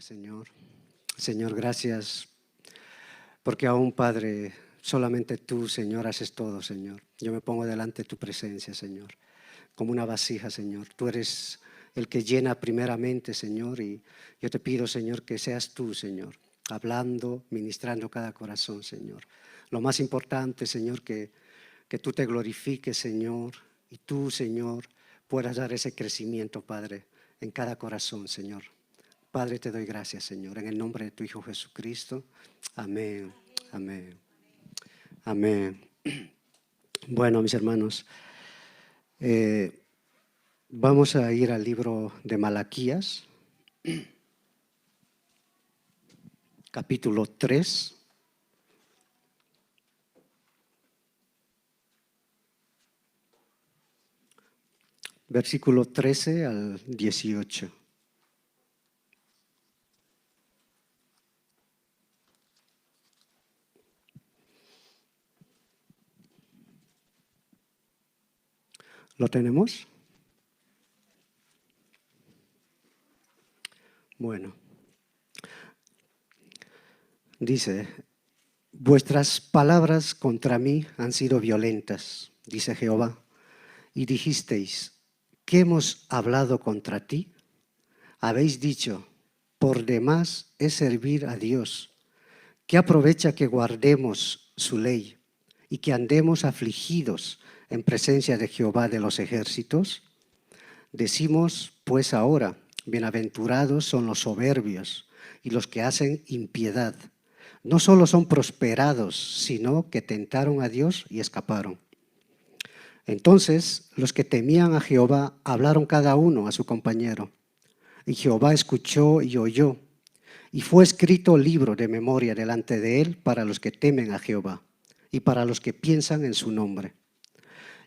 Señor. Señor, gracias, porque aún, Padre, solamente tú, Señor, haces todo, Señor. Yo me pongo delante de tu presencia, Señor, como una vasija, Señor. Tú eres el que llena primeramente, Señor, y yo te pido, Señor, que seas tú, Señor, hablando, ministrando cada corazón, Señor. Lo más importante, Señor, que tú te glorifiques, Señor, y tú, Señor, puedas dar ese crecimiento, Padre, en cada corazón, Señor. Padre, te doy gracias, Señor, en el nombre de tu Hijo Jesucristo. Amén, amén, amén. Bueno, mis hermanos, vamos a ir al libro de Malaquías, capítulo 3. Versículo 13 al 18. ¿Lo tenemos? Bueno, dice: vuestras palabras contra mí han sido violentas, dice Jehová, y dijisteis: ¿qué hemos hablado contra ti? Habéis dicho: por demás es servir a Dios. ¿Qué aprovecha que guardemos su ley y que andemos afligidos en presencia de Jehová de los ejércitos? Decimos pues ahora: bienaventurados son los soberbios y los que hacen impiedad. No solo son prosperados, sino que tentaron a Dios y escaparon. Entonces los que temían a Jehová hablaron cada uno a su compañero. Y Jehová escuchó y oyó, y fue escrito libro de memoria delante de él para los que temen a Jehová y para los que piensan en su nombre.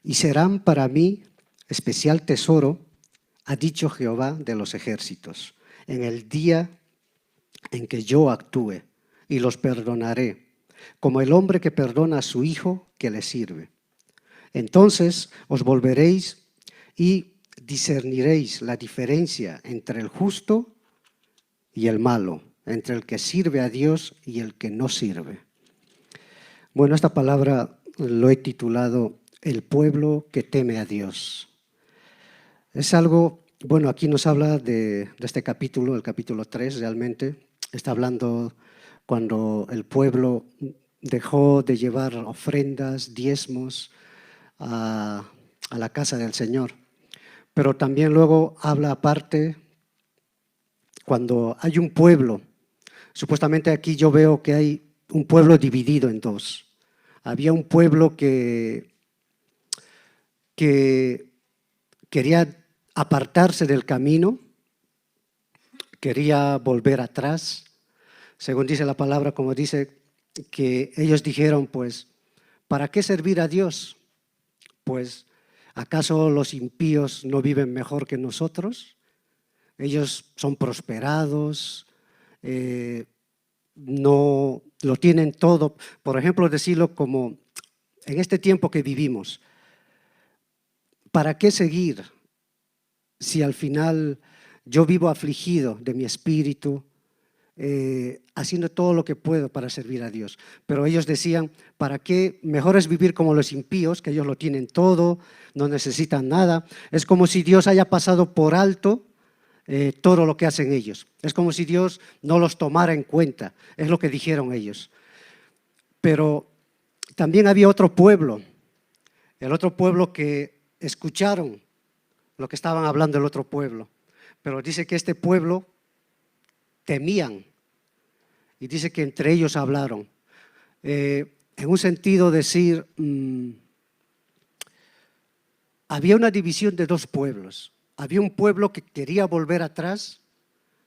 Y serán para mí especial tesoro, ha dicho Jehová de los ejércitos, en el día en que yo actúe, y los perdonaré, como el hombre que perdona a su hijo que le sirve. Entonces os volveréis y discerniréis la diferencia entre el justo y el malo, entre el que sirve a Dios y el que no sirve. Bueno, esta palabra lo he titulado El pueblo que teme a Dios. Es algo, bueno, aquí nos habla de este capítulo, el capítulo 3 realmente. Está hablando cuando el pueblo dejó de llevar ofrendas, diezmos a la casa del Señor. Pero también luego habla aparte cuando hay un pueblo. Supuestamente aquí yo veo que hay un pueblo dividido en dos. Había un pueblo que quería apartarse del camino, quería volver atrás. Según dice la palabra, como dice, que ellos dijeron, pues, ¿para qué servir a Dios? Pues, ¿acaso los impíos no viven mejor que nosotros? Ellos son prosperados, no lo tienen todo. Por ejemplo, decirlo como en este tiempo que vivimos, ¿para qué seguir si al final yo vivo afligido de mi espíritu, haciendo todo lo que puedo para servir a Dios? Pero ellos decían, ¿para qué? Mejor es vivir como los impíos, que ellos lo tienen todo, no necesitan nada. Es como si Dios haya pasado por alto todo lo que hacen ellos. Es como si Dios no los tomara en cuenta, es lo que dijeron ellos. Pero también había otro pueblo, el otro pueblo que escucharon lo que estaban hablando el otro pueblo. Pero dice que este pueblo temían y dice que entre ellos hablaron. En un sentido decir, había una división de dos pueblos. Había un pueblo que quería volver atrás,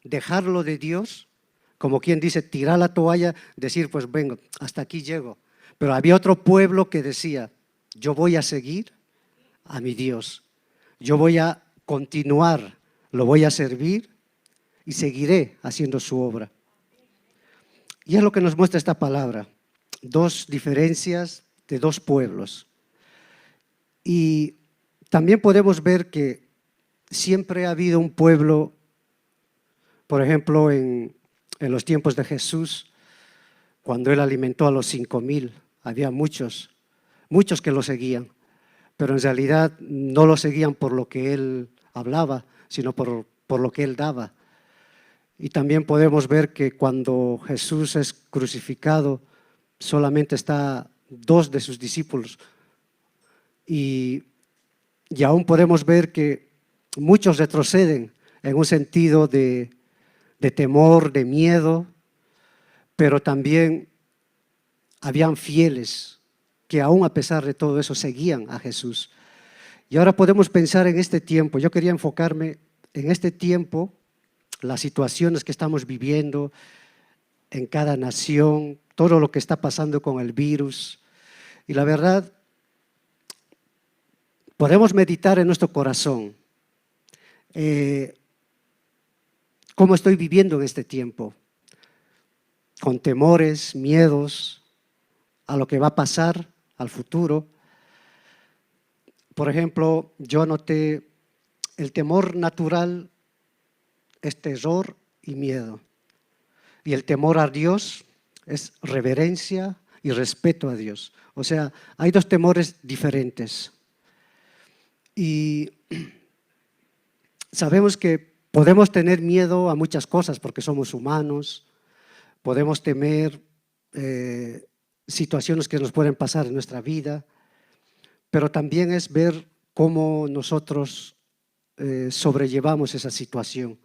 dejarlo de Dios, como quien dice, tirar la toalla, decir, pues vengo, hasta aquí llego. Pero había otro pueblo que decía, yo voy a seguir a mi Dios, yo voy a continuar, lo voy a servir y seguiré haciendo su obra. Y es lo que nos muestra esta palabra, dos diferencias de dos pueblos. Y también podemos ver que siempre ha habido un pueblo, por ejemplo, en En los tiempos de Jesús, cuando Él alimentó a los 5.000, había muchos que lo seguían, pero en realidad no lo seguían por lo que Él hablaba, sino por lo que Él daba. Y también podemos ver que cuando Jesús es crucificado, solamente está 2 de sus discípulos. Y aún podemos ver que muchos retroceden en un sentido de temor, de miedo, pero también habían fieles que aún a pesar de todo eso seguían a Jesús. Y ahora podemos pensar en este tiempo. Yo quería enfocarme en este tiempo, las situaciones que estamos viviendo en cada nación, todo lo que está pasando con el virus. Y la verdad, podemos meditar en nuestro corazón cómo estoy viviendo en este tiempo, con temores, miedos a lo que va a pasar, al futuro. Por ejemplo, yo noté el temor natural es terror y miedo. Y el temor a Dios es reverencia y respeto a Dios. O sea, hay 2 temores diferentes. Y sabemos que podemos tener miedo a muchas cosas porque somos humanos, podemos temer situaciones que nos pueden pasar en nuestra vida, pero también es ver cómo nosotros sobrellevamos esa situación.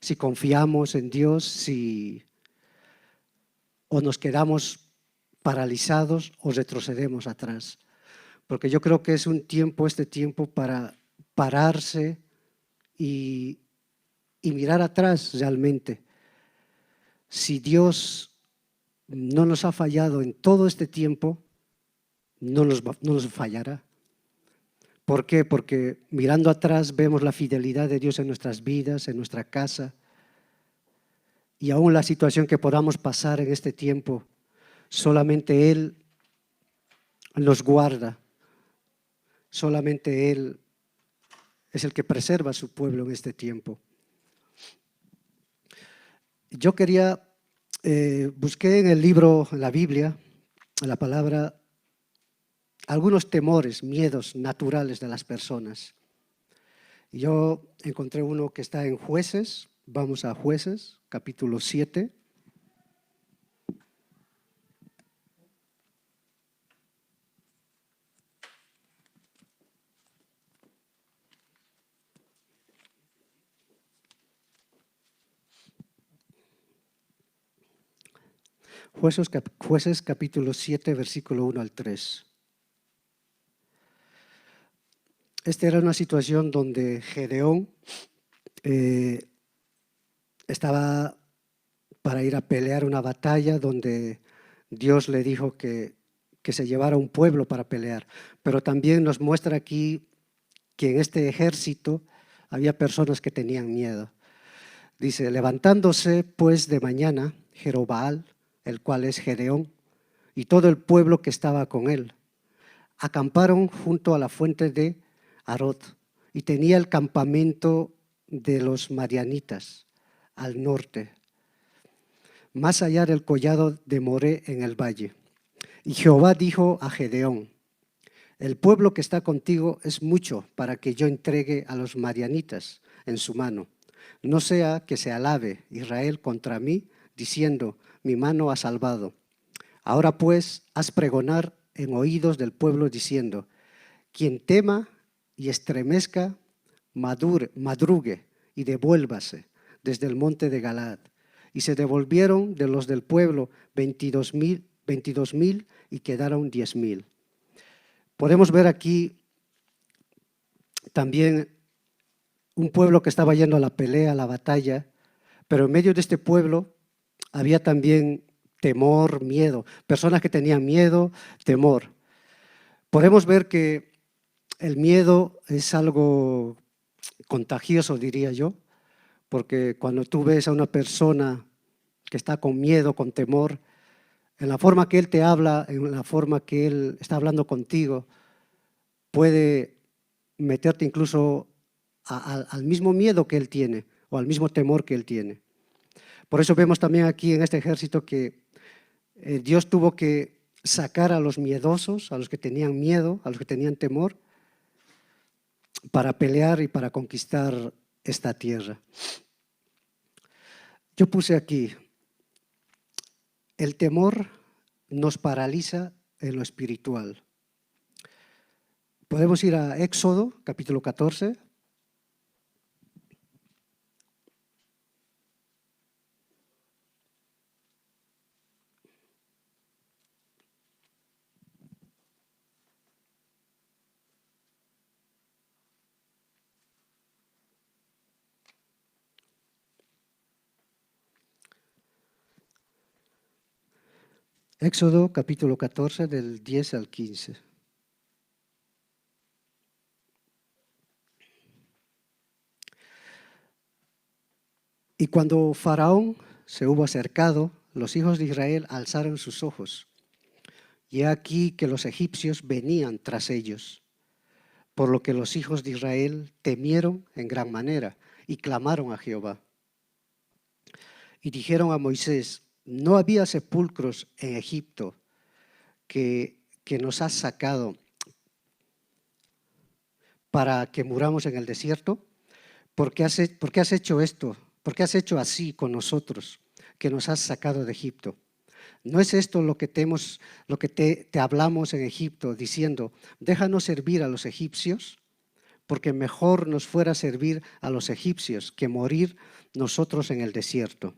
Si confiamos en Dios, o nos quedamos paralizados o retrocedemos atrás. Porque yo creo que es este tiempo para pararse y mirar atrás realmente. Si Dios no nos ha fallado en todo este tiempo, no nos fallará. ¿Por qué? Porque mirando atrás vemos la fidelidad de Dios en nuestras vidas, en nuestra casa, y aún la situación que podamos pasar en este tiempo, solamente Él nos guarda, solamente Él es el que preserva a su pueblo en este tiempo. Yo busqué en el libro, en la Biblia, en la palabra, algunos temores, miedos naturales de las personas. Yo encontré uno que está en Jueces. Vamos a Jueces, capítulo 7. Jueces capítulo 7, versículo 1 al 3. Esta era una situación donde Gedeón estaba para ir a pelear una batalla donde Dios le dijo que se llevara un pueblo para pelear. Pero también nos muestra aquí que en este ejército había personas que tenían miedo. Dice, levantándose pues de mañana Jerobbaal, el cual es Gedeón, y todo el pueblo que estaba con él, acamparon junto a la fuente de Arod, y tenía el campamento de los madianitas al norte, más allá del collado de Moré en el valle. Y Jehová dijo a Gedeón, el pueblo que está contigo es mucho para que yo entregue a los madianitas en su mano. No sea que se alabe Israel contra mí, diciendo, mi mano ha salvado. Ahora pues, haz pregonar en oídos del pueblo, diciendo, quien tema y estremezca, madrugue y devuélvase desde el monte de Galaad. Y se devolvieron de los del pueblo 22.000 y quedaron 10.000. Podemos ver aquí también un pueblo que estaba yendo a la pelea, a la batalla, pero en medio de este pueblo había también temor, miedo, personas que tenían miedo, temor. Podemos ver que el miedo es algo contagioso, diría yo, porque cuando tú ves a una persona que está con miedo, con temor, en la forma que él te habla, en la forma que él está hablando contigo, puede meterte incluso al mismo miedo que él tiene o al mismo temor que él tiene. Por eso vemos también aquí en este ejército que Dios tuvo que sacar a los miedosos, a los que tenían miedo, a los que tenían temor, para pelear y para conquistar esta tierra. Yo puse aquí, el temor nos paraliza en lo espiritual. Podemos ir a Éxodo, capítulo 14. Éxodo capítulo 14 del 10 al 15. Y cuando Faraón se hubo acercado, los hijos de Israel alzaron sus ojos. Y he aquí que los egipcios venían tras ellos, por lo que los hijos de Israel temieron en gran manera y clamaron a Jehová. Y dijeron a Moisés, ¿no había sepulcros en Egipto que nos has sacado para que muramos en el desierto? ¿Por qué has hecho esto? ¿Por qué has hecho así con nosotros, que nos has sacado de Egipto? ¿No es esto lo que te hablamos en Egipto, diciendo, déjanos servir a los egipcios? Porque mejor nos fuera servir a los egipcios que morir nosotros en el desierto.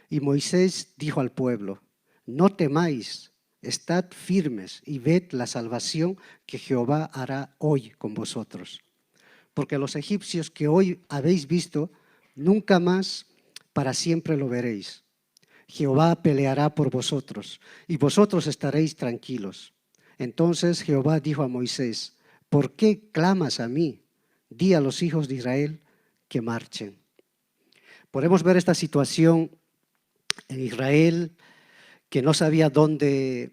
Y Moisés dijo al pueblo, no temáis, estad firmes y ved la salvación que Jehová hará hoy con vosotros. Porque los egipcios que hoy habéis visto, nunca más para siempre lo veréis. Jehová peleará por vosotros y vosotros estaréis tranquilos. Entonces Jehová dijo a Moisés, ¿por qué clamas a mí? Di a los hijos de Israel que marchen. Podemos ver esta situación en Israel, que no sabía dónde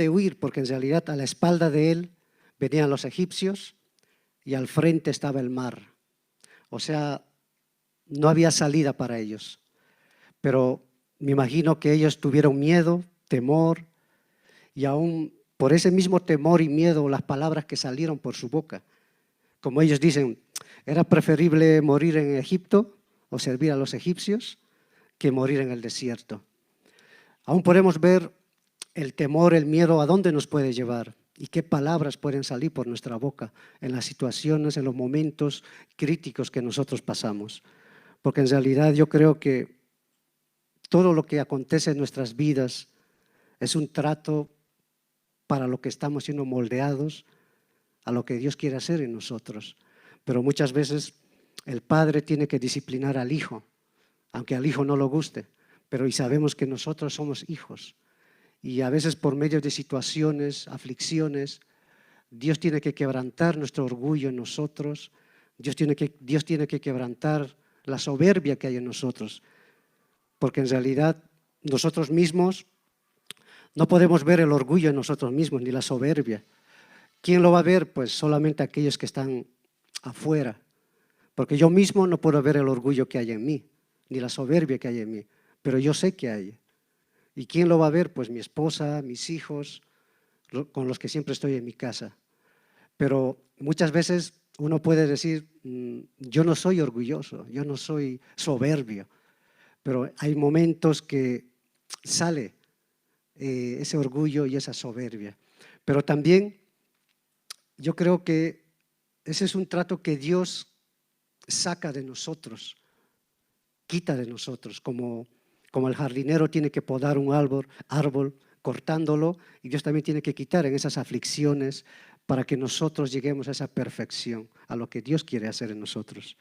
huir, porque en realidad a la espalda de él venían los egipcios y al frente estaba el mar. O sea, no había salida para ellos. Pero me imagino que ellos tuvieron miedo, temor, y aún por ese mismo temor y miedo, las palabras que salieron por su boca. Como ellos dicen, era preferible morir en Egipto o servir a los egipcios que morir en el desierto. Aún podemos ver el temor, el miedo, a dónde nos puede llevar y qué palabras pueden salir por nuestra boca en las situaciones, en los momentos críticos que nosotros pasamos. Porque en realidad yo creo que todo lo que acontece en nuestras vidas es un trato para lo que estamos siendo moldeados a lo que Dios quiere hacer en nosotros. Pero muchas veces el padre tiene que disciplinar al hijo, aunque al hijo no lo guste, pero y sabemos que nosotros somos hijos. Y a veces por medio de situaciones, aflicciones, Dios tiene que quebrantar nuestro orgullo en nosotros, Dios tiene que quebrantar la soberbia que hay en nosotros, porque en realidad nosotros mismos no podemos ver el orgullo en nosotros mismos, ni la soberbia. ¿Quién lo va a ver? Pues solamente aquellos que están afuera, porque yo mismo no puedo ver el orgullo que hay en mí, ni la soberbia que hay en mí, pero yo sé que hay. ¿Y quién lo va a ver? Pues mi esposa, mis hijos, con los que siempre estoy en mi casa. Pero muchas veces uno puede decir, yo no soy orgulloso, yo no soy soberbio, pero hay momentos que sale ese orgullo y esa soberbia. Pero también yo creo que ese es un trato que Dios saca de nosotros, quita de nosotros, como el jardinero tiene que podar un árbol cortándolo, y Dios también tiene que quitar en esas aflicciones para que nosotros lleguemos a esa perfección, a lo que Dios quiere hacer en nosotros.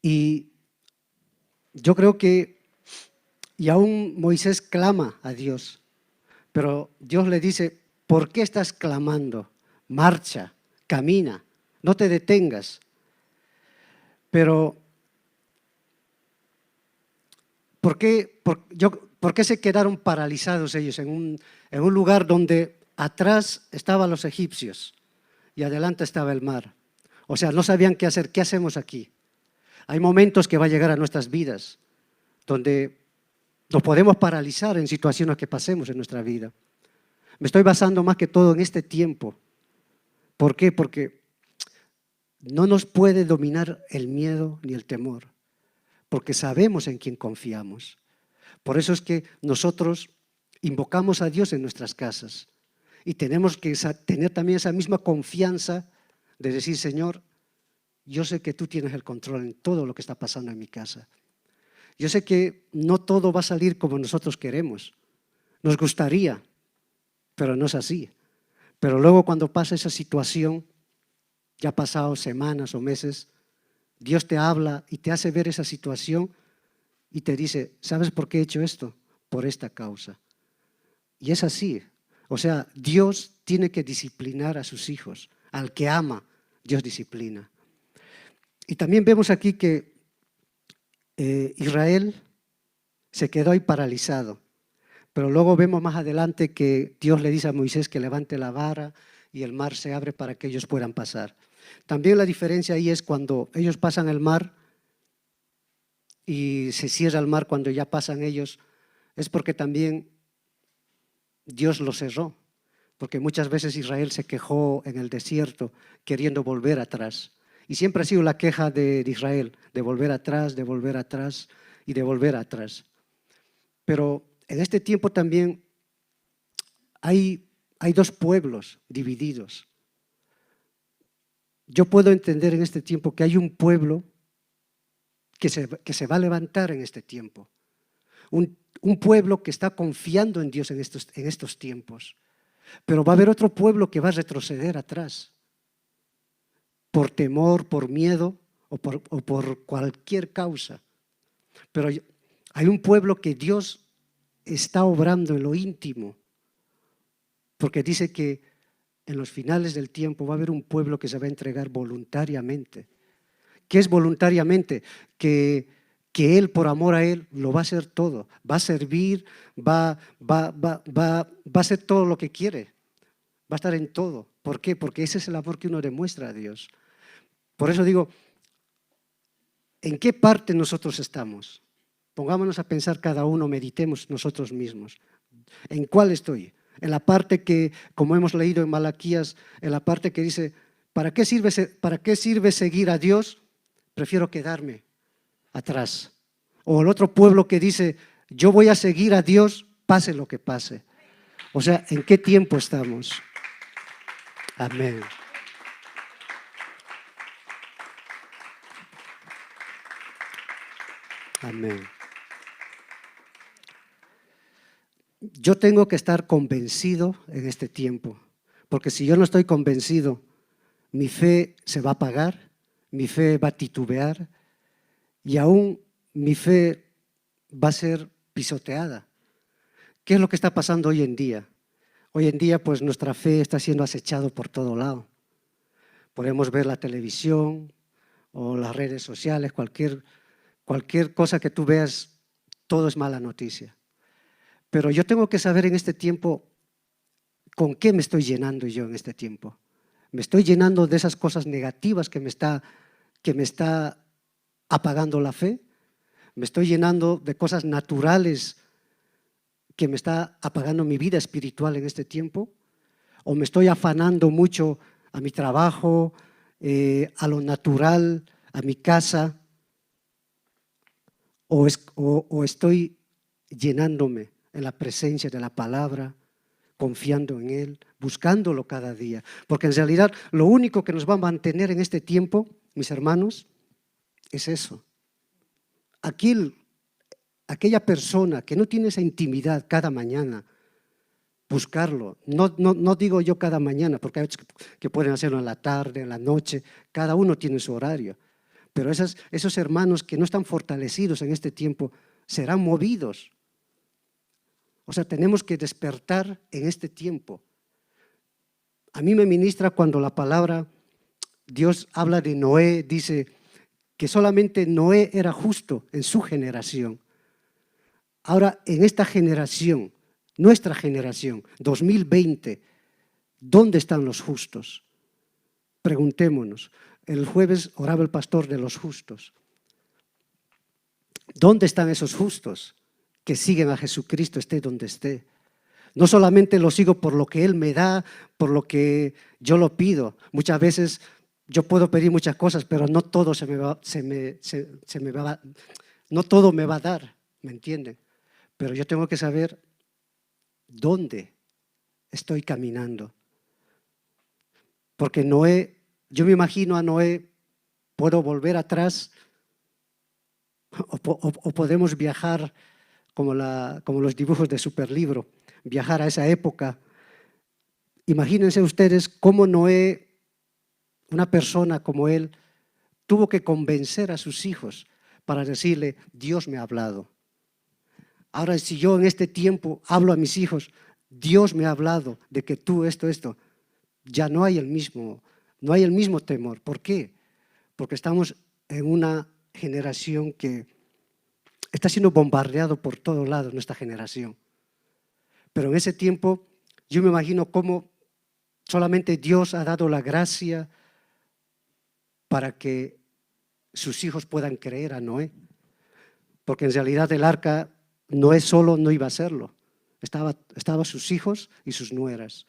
Y yo creo que, y aún Moisés clama a Dios, pero Dios le dice, ¿por qué estás clamando? Marcha, camina, no te detengas. Pero ¿por qué se quedaron paralizados ellos en un lugar donde atrás estaban los egipcios y adelante estaba el mar? O sea, no sabían qué hacer. ¿Qué hacemos aquí? Hay momentos que va a llegar a nuestras vidas donde nos podemos paralizar en situaciones que pasemos en nuestra vida. Me estoy basando más que todo en este tiempo. ¿Por qué? Porque no nos puede dominar el miedo ni el temor, porque sabemos en quién confiamos. Por eso es que nosotros invocamos a Dios en nuestras casas y tenemos que tener también esa misma confianza de decir, Señor, yo sé que tú tienes el control en todo lo que está pasando en mi casa. Yo sé que no todo va a salir como nosotros queremos. Nos gustaría, pero no es así. Pero luego cuando pasa esa situación, ya ha pasado semanas o meses, Dios te habla y te hace ver esa situación y te dice, ¿sabes por qué he hecho esto? Por esta causa. Y es así. O sea, Dios tiene que disciplinar a sus hijos. Al que ama, Dios disciplina. Y también vemos aquí que Israel se quedó ahí paralizado. Pero luego vemos más adelante que Dios le dice a Moisés que levante la vara y el mar se abre para que ellos puedan pasar. También la diferencia ahí es cuando ellos pasan el mar y se cierra el mar cuando ya pasan ellos, es porque también Dios lo cerró. Porque muchas veces Israel se quejó en el desierto queriendo volver atrás. Y siempre ha sido la queja de Israel, de volver atrás y de volver atrás. Pero en este tiempo también hay dos pueblos divididos. Yo puedo entender en este tiempo que hay un pueblo que se va a levantar en este tiempo. Un pueblo que está confiando en Dios en estos tiempos. Pero va a haber otro pueblo que va a retroceder atrás. Por temor, por miedo o por cualquier causa. Pero hay un pueblo que Dios está obrando en lo íntimo. Porque dice que en los finales del tiempo va a haber un pueblo que se va a entregar voluntariamente. ¿Qué es voluntariamente? Que Él, por amor a Él, lo va a hacer todo. Va a servir, va a hacer todo lo que quiere. Va a estar en todo. ¿Por qué? Porque ese es el amor que uno demuestra a Dios. Por eso digo, ¿en qué parte nosotros estamos? Pongámonos a pensar cada uno, meditemos nosotros mismos. ¿En cuál estoy? En la parte que, como hemos leído en Malaquías, en la parte que dice, ¿para qué sirve seguir a Dios? Prefiero quedarme atrás. O el otro pueblo que dice, yo voy a seguir a Dios, pase lo que pase. O sea, ¿en qué tiempo estamos? Amén. Amén. Yo tengo que estar convencido en este tiempo, porque si yo no estoy convencido, mi fe se va a apagar, mi fe va a titubear y aún mi fe va a ser pisoteada. ¿Qué es lo que está pasando hoy en día? Hoy en día, pues nuestra fe está siendo acechada por todo lado. Podemos ver la televisión o las redes sociales, cualquier cosa que tú veas, todo es mala noticia. Pero yo tengo que saber en este tiempo con qué me estoy llenando yo en este tiempo. Me estoy llenando de esas cosas negativas que me está apagando la fe. Me estoy llenando de cosas naturales que me está apagando mi vida espiritual en este tiempo. O me estoy afanando mucho a mi trabajo, a lo natural, a mi casa. O estoy llenándome en la presencia de la palabra, confiando en Él, buscándolo cada día. Porque en realidad lo único que nos va a mantener en este tiempo, mis hermanos, es eso. Aquella persona que no tiene esa intimidad cada mañana, buscarlo. No digo yo cada mañana, porque hay veces que pueden hacerlo en la tarde, en la noche, cada uno tiene su horario. Pero esos hermanos que no están fortalecidos en este tiempo serán movidos. O sea, tenemos que despertar en este tiempo. A mí me ministra cuando la palabra, Dios habla de Noé, dice que solamente Noé era justo en su generación. Ahora, en esta generación, nuestra generación, 2020, ¿dónde están los justos? Preguntémonos. El jueves oraba el pastor de los justos. ¿Dónde están esos justos que siguen a Jesucristo esté donde esté? No solamente lo sigo por lo que Él me da, por lo que yo lo pido. Muchas veces yo puedo pedir muchas cosas, pero no todo no todo me va a dar, ¿me entienden? Pero yo tengo que saber dónde estoy caminando. Porque Noé, yo me imagino a Noé, puedo volver atrás o podemos viajar como los dibujos de Superlibro, viajar a esa época. Imagínense ustedes cómo Noé, una persona como él, tuvo que convencer a sus hijos para decirle, Dios me ha hablado. Ahora, si yo en este tiempo hablo a mis hijos, Dios me ha hablado de que tú esto, ya no hay el mismo temor. ¿Por qué? Porque estamos en una generación que está siendo bombardeado por todos lados, nuestra generación. Pero en ese tiempo yo me imagino cómo solamente Dios ha dado la gracia para que sus hijos puedan creer a Noé. Porque en realidad el arca Noé solo no iba a hacerlo. Estaban sus hijos y sus nueras.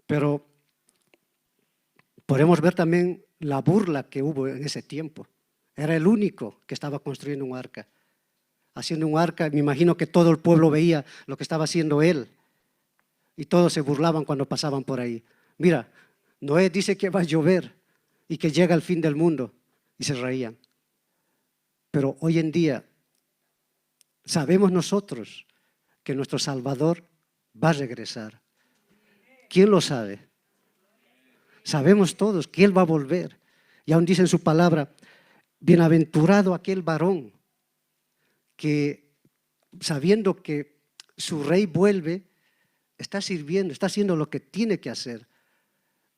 Pero podemos ver también la burla que hubo en ese tiempo. Era el único que estaba construyendo un arca. Haciendo un arca, me imagino que todo el pueblo veía lo que estaba haciendo él. Y todos se burlaban cuando pasaban por ahí. Mira, Noé dice que va a llover y que llega el fin del mundo. Y se reían. Pero hoy en día sabemos nosotros que nuestro Salvador va a regresar. ¿Quién lo sabe? Sabemos todos que Él va a volver. Y aún dice en su palabra, bienaventurado aquel varón que sabiendo que su rey vuelve, está sirviendo, está haciendo lo que tiene que hacer.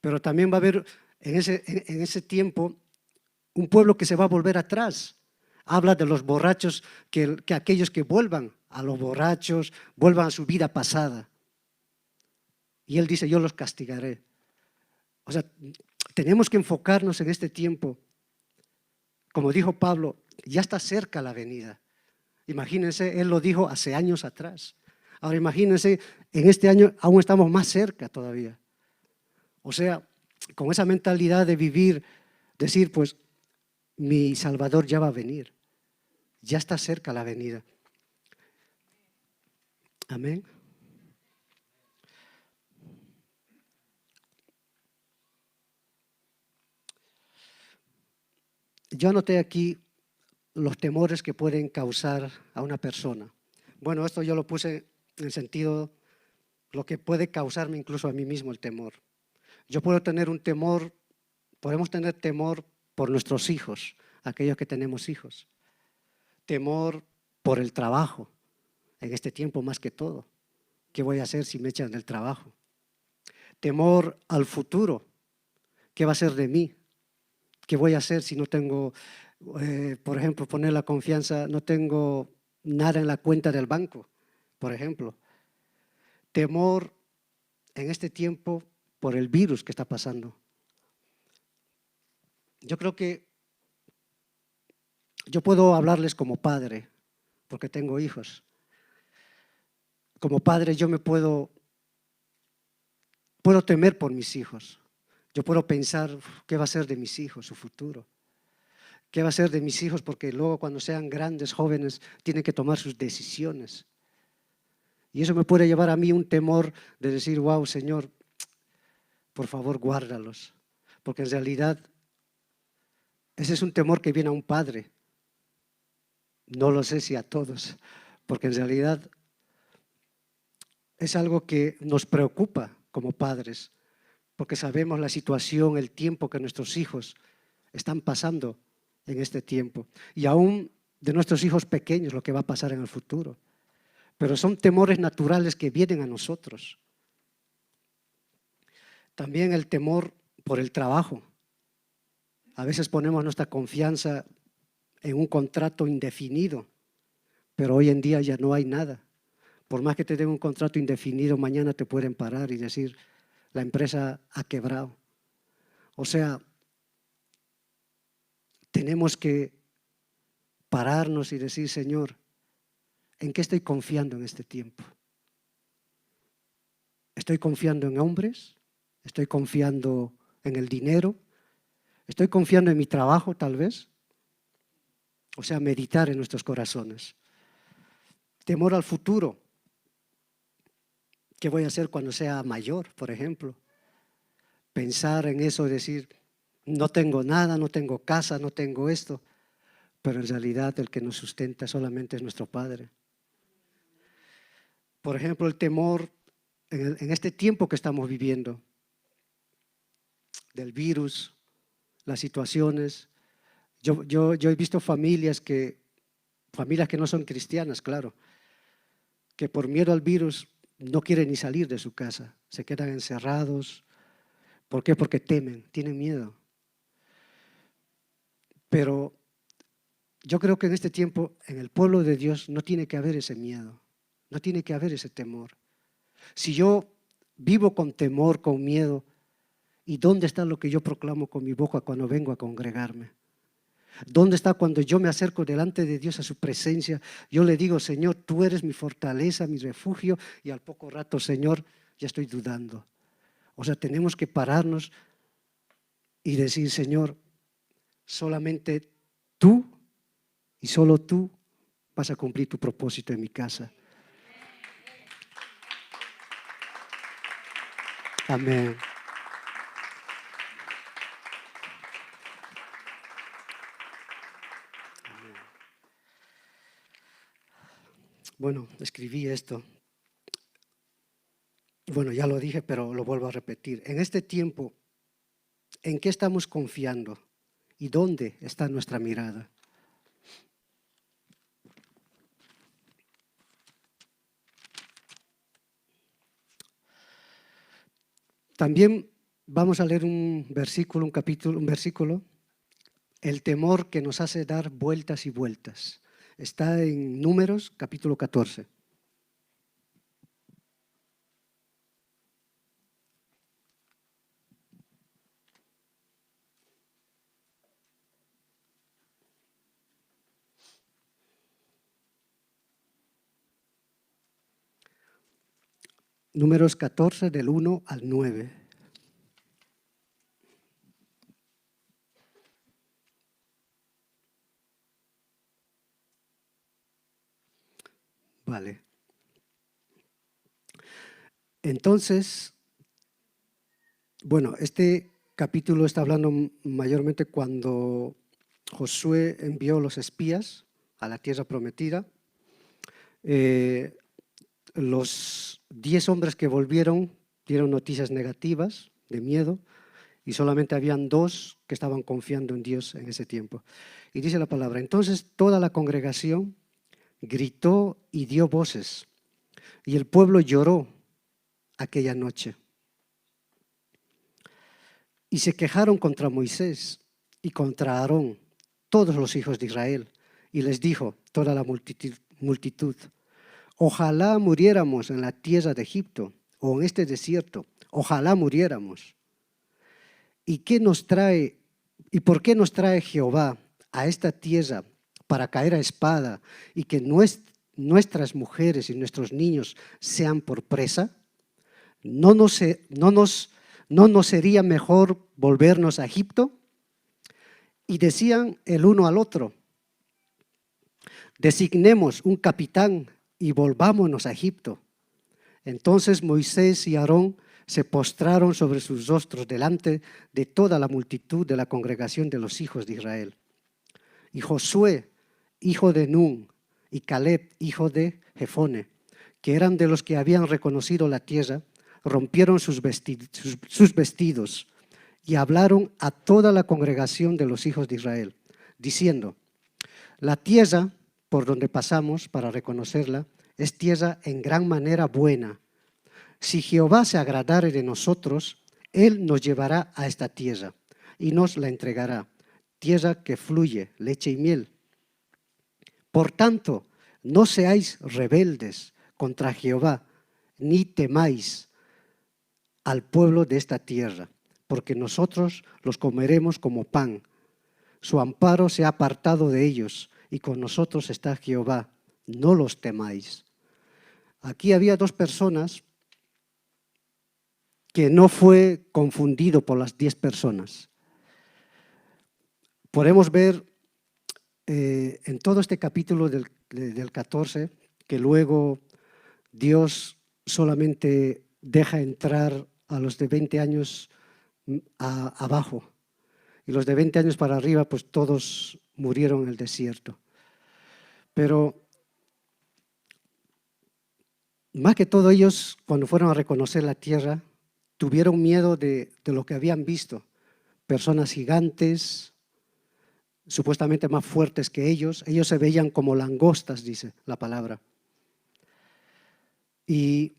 Pero también va a haber en ese tiempo un pueblo que se va a volver atrás. Habla de los borrachos, que aquellos que vuelvan a los borrachos, vuelvan a su vida pasada. Y Él dice, yo los castigaré. O sea, tenemos que enfocarnos en este tiempo. Como dijo Pablo, ya está cerca la venida. Imagínense, Él lo dijo hace años atrás. Ahora imagínense, en este año aún estamos más cerca todavía. O sea, con esa mentalidad de vivir, decir, pues, mi Salvador ya va a venir. Ya está cerca la venida. Amén. Yo anoté aquí los temores que pueden causar a una persona. Bueno, esto yo lo puse en el sentido, lo que puede causarme incluso a mí mismo el temor. Yo puedo tener un temor, podemos tener temor por nuestros hijos, aquellos que tenemos hijos. Temor por el trabajo, en este tiempo más que todo. ¿Qué voy a hacer si me echan del trabajo? Temor al futuro. ¿Qué va a ser de mí? ¿Qué voy a hacer si no tengo, por ejemplo, poner la confianza, no tengo nada en la cuenta del banco, por ejemplo? Temor en este tiempo por el virus que está pasando. Yo creo que yo puedo hablarles como padre, porque tengo hijos. Como padre yo puedo temer por mis hijos. Yo puedo pensar, ¿qué va a ser de mis hijos, su futuro? ¿Qué va a ser de mis hijos? Porque luego cuando sean grandes, jóvenes, tienen que tomar sus decisiones. Y eso me puede llevar a mí un temor de decir, wow, Señor, por favor, guárdalos. Porque en realidad ese es un temor que viene a un padre. No lo sé si a todos, porque en realidad es algo que nos preocupa como padres, porque sabemos la situación, el tiempo que nuestros hijos están pasando en este tiempo. Y aún de nuestros hijos pequeños, lo que va a pasar en el futuro. Pero son temores naturales que vienen a nosotros. También el temor por el trabajo. A veces ponemos nuestra confianza en un contrato indefinido, pero hoy en día ya no hay nada. Por más que te den un contrato indefinido, mañana te pueden parar y decir, la empresa ha quebrado. O sea, tenemos que pararnos y decir, Señor, ¿en qué estoy confiando en este tiempo? ¿Estoy confiando en hombres? ¿Estoy confiando en el dinero? ¿Estoy confiando en mi trabajo tal vez? O sea, meditar en nuestros corazones. Temor al futuro. ¿Qué voy a hacer cuando sea mayor, por ejemplo? Pensar en eso, decir, no tengo nada, no tengo casa, no tengo esto, pero en realidad el que nos sustenta solamente es nuestro Padre. Por ejemplo, el temor en este tiempo que estamos viviendo, del virus, las situaciones. Yo he visto familias que no son cristianas, claro, que por miedo al virus no quieren ni salir de su casa, se quedan encerrados. ¿Por qué? Porque temen, tienen miedo. Pero yo creo que en este tiempo, en el pueblo de Dios, no tiene que haber ese miedo, no tiene que haber ese temor. Si yo vivo con temor, con miedo, ¿y dónde está lo que yo proclamo con mi boca cuando vengo a congregarme? ¿Dónde está cuando yo me acerco delante de Dios a su presencia? Yo le digo, Señor, tú eres mi fortaleza, mi refugio, y al poco rato, Señor, ya estoy dudando. O sea, tenemos que pararnos y decir, Señor, solamente tú y solo tú vas a cumplir tu propósito en mi casa. Amén. Bueno, escribí esto. Bueno, ya lo dije, pero lo vuelvo a repetir. En este tiempo, ¿en qué estamos confiando? ¿Y dónde está nuestra mirada? También vamos a leer un versículo, un versículo, el temor que nos hace dar vueltas y vueltas. Está en Números, capítulo 14. Números 14, del 1 al 9. Vale. Entonces, bueno, este capítulo está hablando mayormente cuando Josué envió los espías a la tierra prometida. Los 10 hombres que volvieron dieron noticias negativas, de miedo, y solamente habían 2 que estaban confiando en Dios en ese tiempo. Y dice la palabra, entonces toda la congregación gritó y dio voces, y el pueblo lloró aquella noche. Y se quejaron contra Moisés y contra Aarón, todos los hijos de Israel, y les dijo toda la multitud, ojalá muriéramos en la tierra de Egipto o en este desierto, ojalá muriéramos. ¿Y qué nos trae, y por qué nos trae Jehová a esta tierra para caer a espada y que nuestras mujeres y nuestros niños sean por presa? ¿No nos sería mejor volvernos a Egipto? Y decían el uno al otro, designemos un capitán y volvámonos a Egipto. Entonces Moisés y Aarón se postraron sobre sus rostros delante de toda la multitud de la congregación de los hijos de Israel. Y Josué, hijo de Nun, y Caleb, hijo de Jefone, que eran de los que habían reconocido la tierra, rompieron sus vestidos y hablaron a toda la congregación de los hijos de Israel, diciendo, la tierra por donde pasamos para reconocerla es tierra en gran manera buena. Si Jehová se agradare de nosotros, Él nos llevará a esta tierra y nos la entregará, tierra que fluye leche y miel. Por tanto, no seáis rebeldes contra Jehová, ni temáis al pueblo de esta tierra, porque nosotros los comeremos como pan. Su amparo se ha apartado de ellos, y con nosotros está Jehová, no los temáis. Aquí había dos personas que no fue confundido por las 10 personas. Podemos ver en todo este capítulo del 14 que luego Dios solamente deja entrar a los de 20 años abajo, y los de 20 años para arriba pues todos murieron en el desierto. Pero más que todo ellos, cuando fueron a reconocer la tierra, tuvieron miedo de lo que habían visto. Personas gigantes, supuestamente más fuertes que ellos se veían como langostas, dice la palabra. Y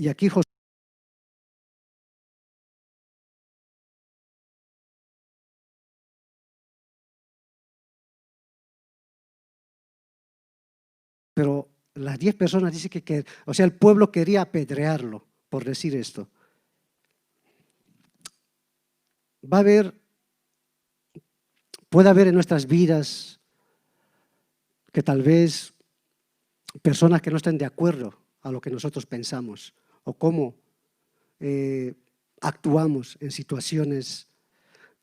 aquí Josué, pero las 10 personas dicen que, o sea, el pueblo quería apedrearlo por decir esto. Puede haber en nuestras vidas que tal vez personas que no estén de acuerdo a lo que nosotros pensamos o cómo actuamos en situaciones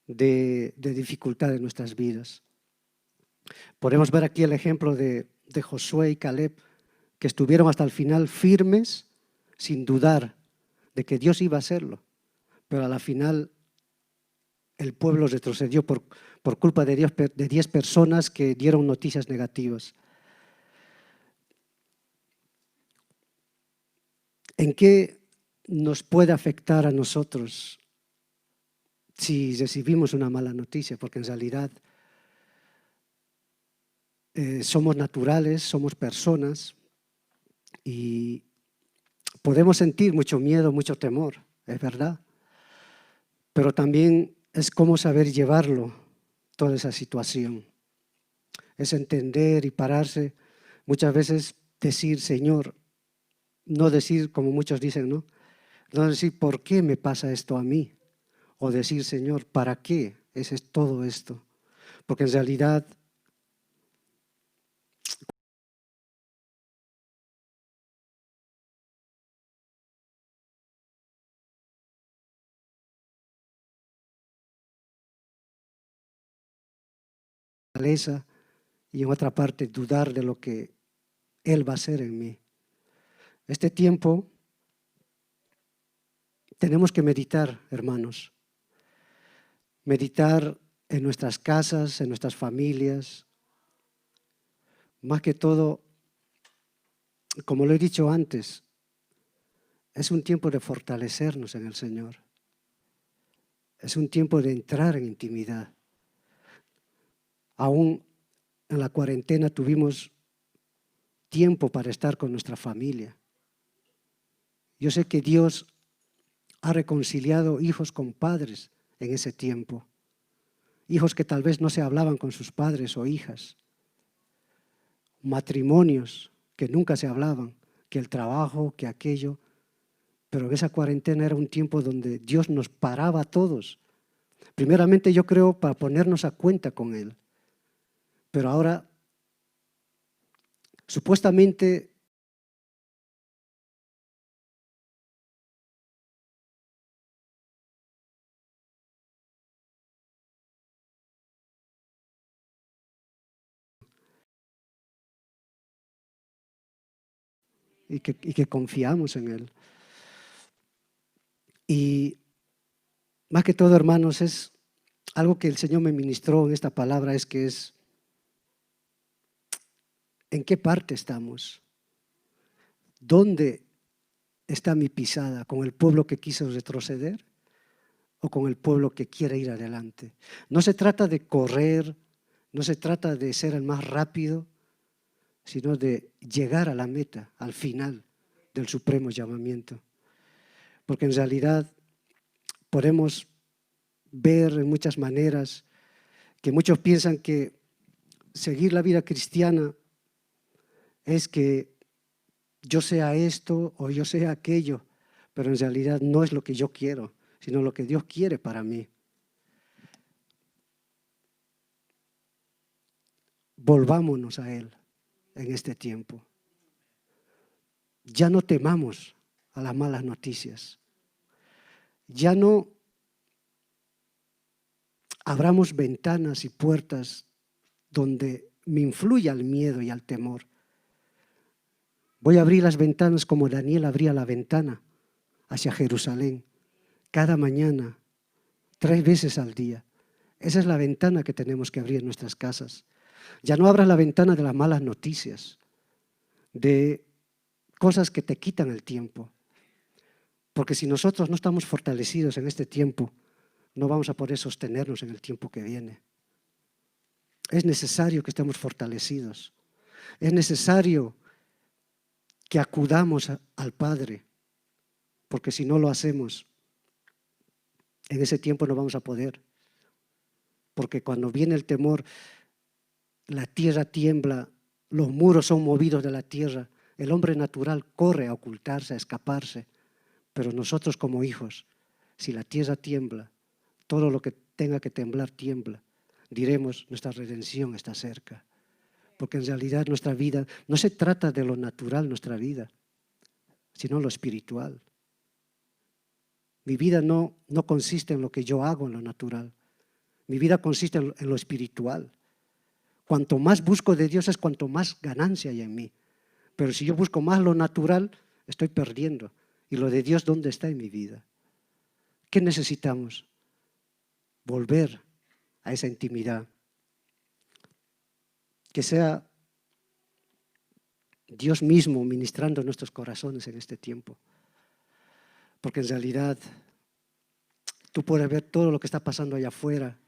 de dificultad en nuestras vidas. Podemos ver aquí el ejemplo de Josué y Caleb, que estuvieron hasta el final firmes, sin dudar de que Dios iba a hacerlo, pero a la final el pueblo retrocedió por culpa de 10 personas que dieron noticias negativas. ¿En qué nos puede afectar a nosotros si recibimos una mala noticia? Porque en realidad somos naturales, somos personas y podemos sentir mucho miedo, mucho temor, es verdad. Pero también es cómo saber llevarlo, toda esa situación. Es entender y pararse, muchas veces decir, Señor, no decir como muchos dicen, ¿no? No decir, ¿por qué me pasa esto a mí? O decir, Señor, ¿para qué es todo esto? Porque en realidad y en otra parte dudar de lo que Él va a hacer en mí. Este tiempo tenemos que meditar, hermanos. Meditar en nuestras casas, en nuestras familias. Más que todo, como lo he dicho antes, es un tiempo de fortalecernos en el Señor. Es un tiempo de entrar en intimidad. Aún en la cuarentena tuvimos tiempo para estar con nuestra familia. Yo sé que Dios ha reconciliado hijos con padres en ese tiempo. Hijos que tal vez no se hablaban con sus padres o hijas. Matrimonios que nunca se hablaban, que el trabajo, que aquello. Pero esa cuarentena era un tiempo donde Dios nos paraba a todos. Primeramente yo creo para ponernos a cuenta con Él. Pero ahora, supuestamente, y que confiamos en Él. Y más que todo, hermanos, es algo que el Señor me ministró en esta palabra, es que es ¿en qué parte estamos? ¿Dónde está mi pisada? ¿Con el pueblo que quiso retroceder o con el pueblo que quiere ir adelante? No se trata de correr, no se trata de ser el más rápido, sino de llegar a la meta, al final del supremo llamamiento. Porque en realidad podemos ver en muchas maneras que muchos piensan que seguir la vida cristiana es que yo sea esto o yo sea aquello, pero en realidad no es lo que yo quiero, sino lo que Dios quiere para mí. volvámonos a Él en este tiempo. Ya no temamos a las malas noticias. Ya no abramos ventanas y puertas donde me influya el miedo y el temor. Voy a abrir las ventanas como Daniel abría la ventana hacia Jerusalén, cada mañana, 3 veces al día. Esa es la ventana que tenemos que abrir en nuestras casas. Ya no abras la ventana de las malas noticias, de cosas que te quitan el tiempo. Porque si nosotros no estamos fortalecidos en este tiempo, no vamos a poder sostenernos en el tiempo que viene. Es necesario que estemos fortalecidos. Es necesario que acudamos al Padre, porque si no lo hacemos, en ese tiempo no vamos a poder. Porque cuando viene el temor, la tierra tiembla, los muros son movidos de la tierra, el hombre natural corre a ocultarse, a escaparse, pero nosotros como hijos, si la tierra tiembla, todo lo que tenga que temblar tiembla, diremos nuestra redención está cerca. Porque en realidad nuestra vida no se trata de lo natural, nuestra vida, sino lo espiritual. Mi vida no consiste en lo que yo hago en lo natural. Mi vida consiste en lo espiritual. Cuanto más busco de Dios es cuanto más ganancia hay en mí. Pero si yo busco más lo natural, estoy perdiendo. ¿Y lo de Dios dónde está en mi vida? ¿Qué necesitamos? Volver a esa intimidad. Que sea Dios mismo ministrando nuestros corazones en este tiempo. Porque en realidad tú puedes ver todo lo que está pasando allá afuera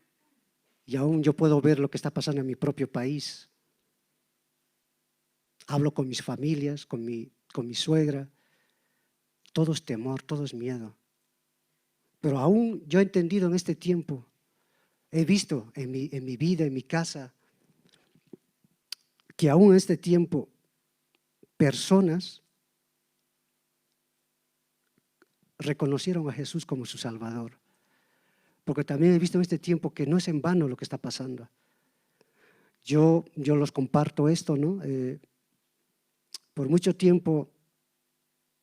y aún yo puedo ver lo que está pasando en mi propio país. Hablo con mis familias, con mi suegra. Todo es temor, todo es miedo. Pero aún yo he entendido en este tiempo, he visto en mi vida, en mi casa, que aún en este tiempo personas reconocieron a Jesús como su Salvador. Porque también he visto en este tiempo que no es en vano lo que está pasando. Yo los comparto esto, ¿no? Por mucho tiempo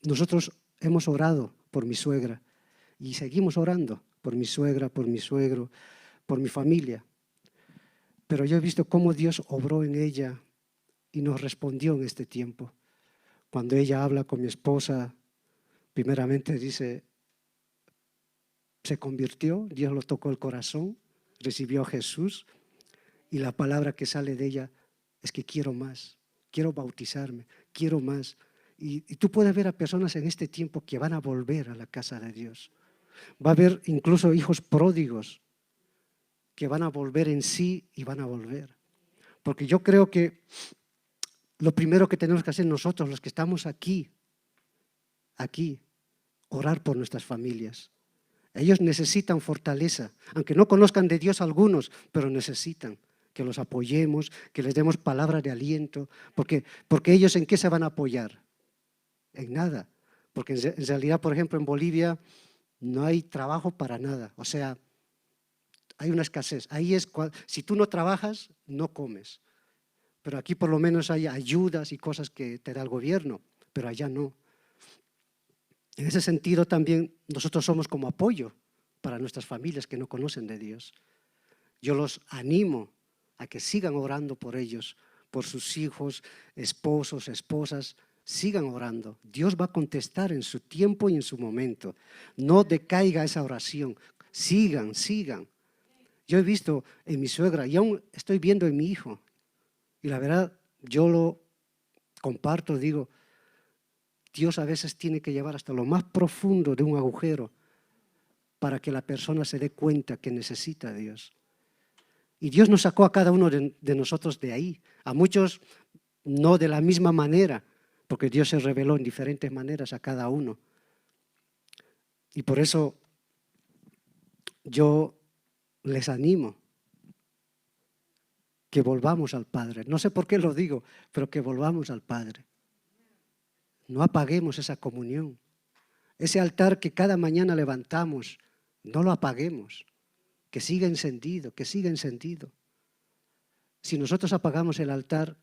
nosotros hemos orado por mi suegra y seguimos orando por mi suegra, por mi suegro, por mi familia. Pero yo he visto cómo Dios obró en ella y nos respondió en este tiempo. Cuando ella habla con mi esposa, primeramente dice, se convirtió, Dios lo tocó el corazón, recibió a Jesús y la palabra que sale de ella es que quiero más, quiero bautizarme, quiero más. Y tú puedes ver a personas en este tiempo que van a volver a la casa de Dios. Va a haber incluso hijos pródigos que van a volver en sí y van a volver. Porque yo creo que lo primero que tenemos que hacer nosotros, los que estamos aquí, orar por nuestras familias. Ellos necesitan fortaleza, aunque no conozcan de Dios algunos, pero necesitan que los apoyemos, que les demos palabras de aliento, porque ellos ¿en qué se van a apoyar? En nada, porque en realidad, por ejemplo, en Bolivia no hay trabajo para nada, o sea, hay una escasez. Ahí es, si tú no trabajas, no comes, pero aquí por lo menos hay ayudas y cosas que te da el gobierno, pero allá no. En ese sentido también nosotros somos como apoyo para nuestras familias que no conocen de Dios. Yo los animo a que sigan orando por ellos, por sus hijos, esposos, esposas, sigan orando. Dios va a contestar en su tiempo y en su momento. No decaiga esa oración, sigan. Yo he visto en mi suegra y aún estoy viendo en mi hijo. Y la verdad, yo lo comparto, digo, Dios a veces tiene que llevar hasta lo más profundo de un agujero para que la persona se dé cuenta que necesita a Dios. Y Dios nos sacó a cada uno de nosotros de ahí. A muchos no de la misma manera, porque Dios se reveló en diferentes maneras a cada uno. Y por eso yo les animo que volvamos al Padre. No sé por qué lo digo, pero que volvamos al Padre. No apaguemos esa comunión. Ese altar que cada mañana levantamos, no lo apaguemos. Que siga encendido, que siga encendido. Si nosotros apagamos el altar,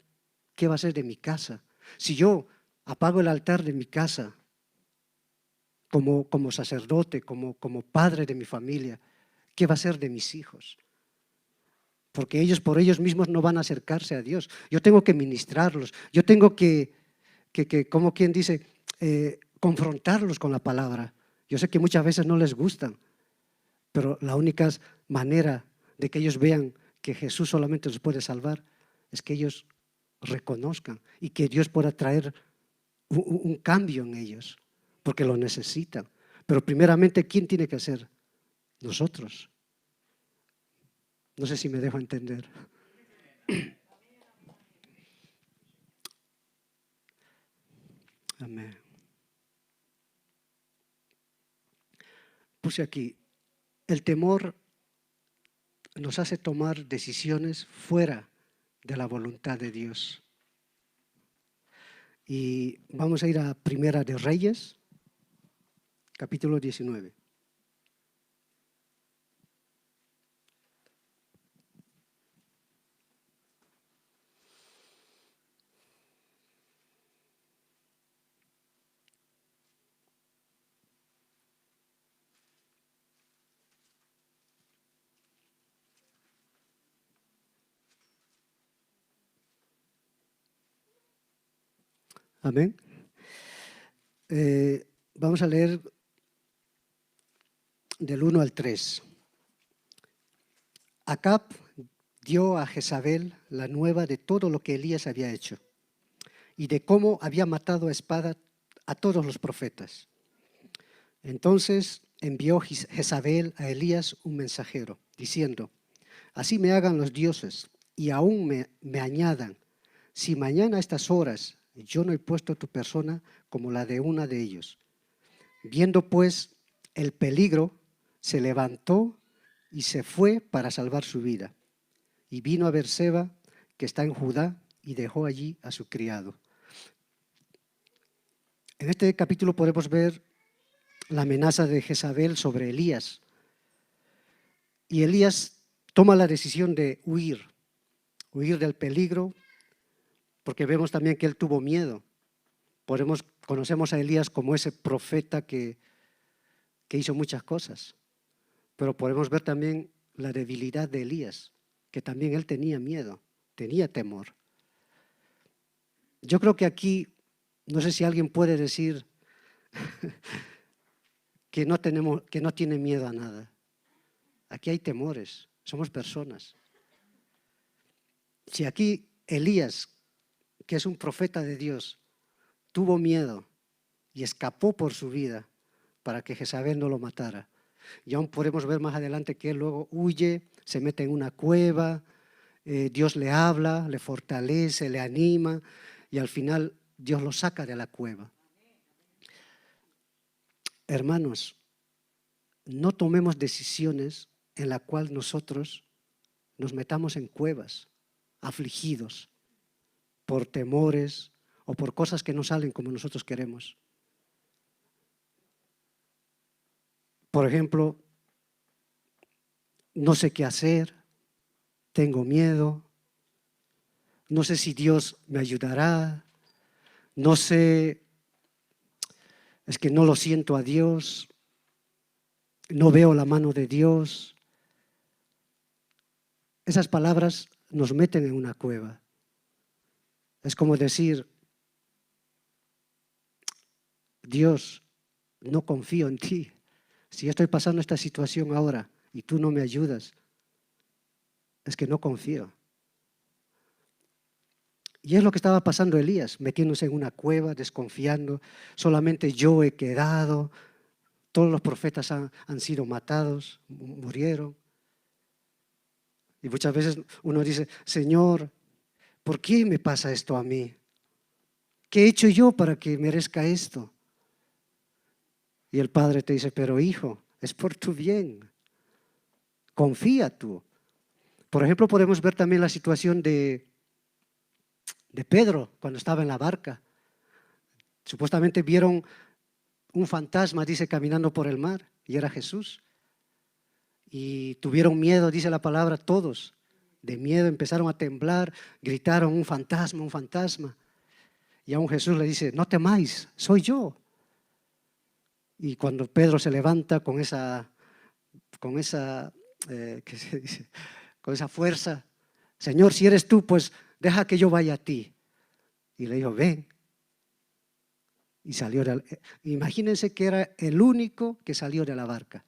¿qué va a ser de mi casa? Si yo apago el altar de mi casa como sacerdote, como padre de mi familia, ¿qué va a ser de mis hijos? Porque ellos por ellos mismos no van a acercarse a Dios. Yo tengo que ministrarlos, yo tengo que como quien dice, confrontarlos con la palabra. Yo sé que muchas veces no les gustan, pero la única manera de que ellos vean que Jesús solamente los puede salvar es que ellos reconozcan y que Dios pueda traer un cambio en ellos, porque lo necesitan. Pero primeramente, ¿quién tiene que hacer? Nosotros. No sé si me dejo entender. Amén. Puse aquí, el temor nos hace tomar decisiones fuera de la voluntad de Dios. Y vamos a ir a Primera de Reyes, capítulo 19. Amén. Vamos a leer del 1 al 3. Acab dio a Jezabel la nueva de todo lo que Elías había hecho y de cómo había matado a espada a todos los profetas. Entonces envió Jezabel a Elías un mensajero, diciendo: así me hagan los dioses y aún me añadan, si mañana a estas horas yo no he puesto tu persona como la de una de ellos. Viendo pues el peligro, se levantó y se fue para salvar su vida. Y vino a Beerseba, que está en Judá, y dejó allí a su criado. En este capítulo podemos ver la amenaza de Jezabel sobre Elías. Y Elías toma la decisión de huir del peligro, porque vemos también que él tuvo miedo. Conocemos a Elías como ese profeta que hizo muchas cosas, pero podemos ver también la debilidad de Elías, que también él tenía miedo, tenía temor. Yo creo que aquí, no sé si alguien puede decir que no tiene miedo a nada. Aquí hay temores, somos personas. Si aquí Elías, que es un profeta de Dios, tuvo miedo y escapó por su vida para que Jezabel no lo matara, y aún podemos ver más adelante que él luego huye, se mete en una cueva, Dios le habla, le fortalece, le anima y al final Dios lo saca de la cueva. Hermanos, no tomemos decisiones en las cuales nosotros nos metamos en cuevas, afligidos por temores o por cosas que no salen como nosotros queremos. Por ejemplo, no sé qué hacer, tengo miedo, no sé si Dios me ayudará, no sé, es que no lo siento a Dios, no veo la mano de Dios. Esas palabras nos meten en una cueva. Es como decir: Dios, no confío en ti. Si yo estoy pasando esta situación ahora y tú no me ayudas, es que no confío. Y es lo que estaba pasando Elías, metiéndose en una cueva, desconfiando. Solamente yo he quedado, todos los profetas han sido matados, murieron. Y muchas veces uno dice: Señor, ¿por qué me pasa esto a mí? ¿Qué he hecho yo para que merezca esto? Y el Padre te dice: pero hijo, es por tu bien. Confía tú. Por ejemplo, podemos ver también la situación de Pedro cuando estaba en la barca. Supuestamente vieron un fantasma, dice, caminando por el mar, y era Jesús. Y tuvieron miedo, dice la palabra, todos. de miedo, empezaron a temblar, gritaron un fantasma, un fantasma. Y aún Jesús le dice, no temáis, soy yo. Y cuando Pedro se levanta con esa ¿qué se dice? Con esa fuerza, Señor, si eres tú, pues deja que yo vaya a ti. Y le dijo, ven. Y salió, imagínense que era el único que salió de la barca,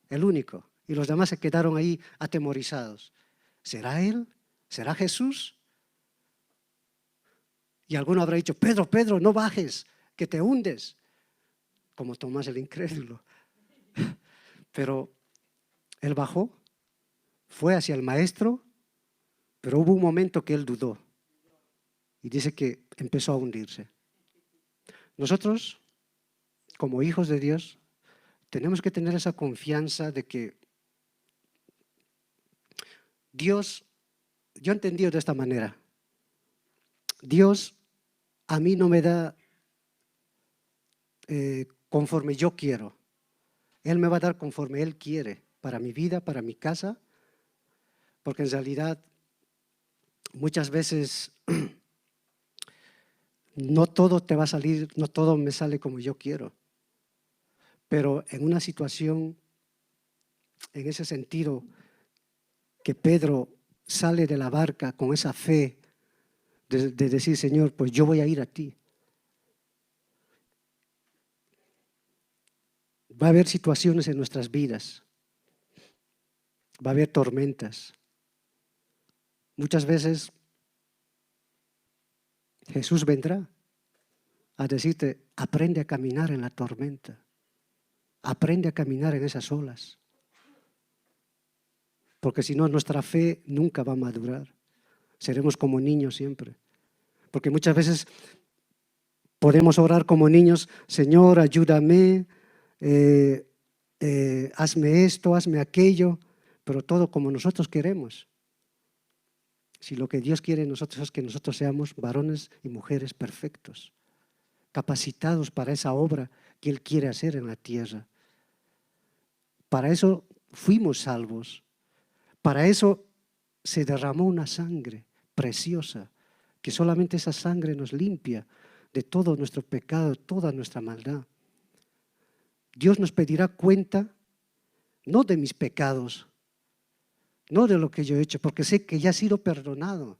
el único. Y los demás se quedaron ahí atemorizados. ¿Será él? ¿Será Jesús? Y alguno habrá dicho, Pedro, Pedro, no bajes, que te hundes, como Tomás el incrédulo. Pero él bajó, fue hacia el maestro, pero hubo un momento que él dudó y dice que empezó a hundirse. Nosotros, como hijos de Dios, tenemos que tener esa confianza de que Dios, yo he entendido de esta manera, Dios a mí no me da conforme yo quiero. Él me va a dar conforme Él quiere, para mi vida, para mi casa, porque en realidad muchas veces no todo te va a salir, no todo me sale como yo quiero. Pero en una situación, en ese sentido, que Pedro sale de la barca con esa fe de decir, Señor, pues yo voy a ir a ti. Va a haber situaciones en nuestras vidas, va a haber tormentas. Muchas veces Jesús vendrá a decirte, aprende a caminar en la tormenta, aprende a caminar en esas olas, porque si no nuestra fe nunca va a madurar, seremos como niños siempre, porque muchas veces podemos orar como niños, Señor, ayúdame, hazme esto, hazme aquello, pero todo como nosotros queremos. Si lo que Dios quiere en nosotros es que nosotros seamos varones y mujeres perfectos, capacitados para esa obra que Él quiere hacer en la tierra. Para eso fuimos salvos, para eso se derramó una sangre preciosa, que solamente esa sangre nos limpia de todo nuestro pecado, toda nuestra maldad. Dios nos pedirá cuenta, no de mis pecados, no de lo que yo he hecho, porque sé que ya he sido perdonado.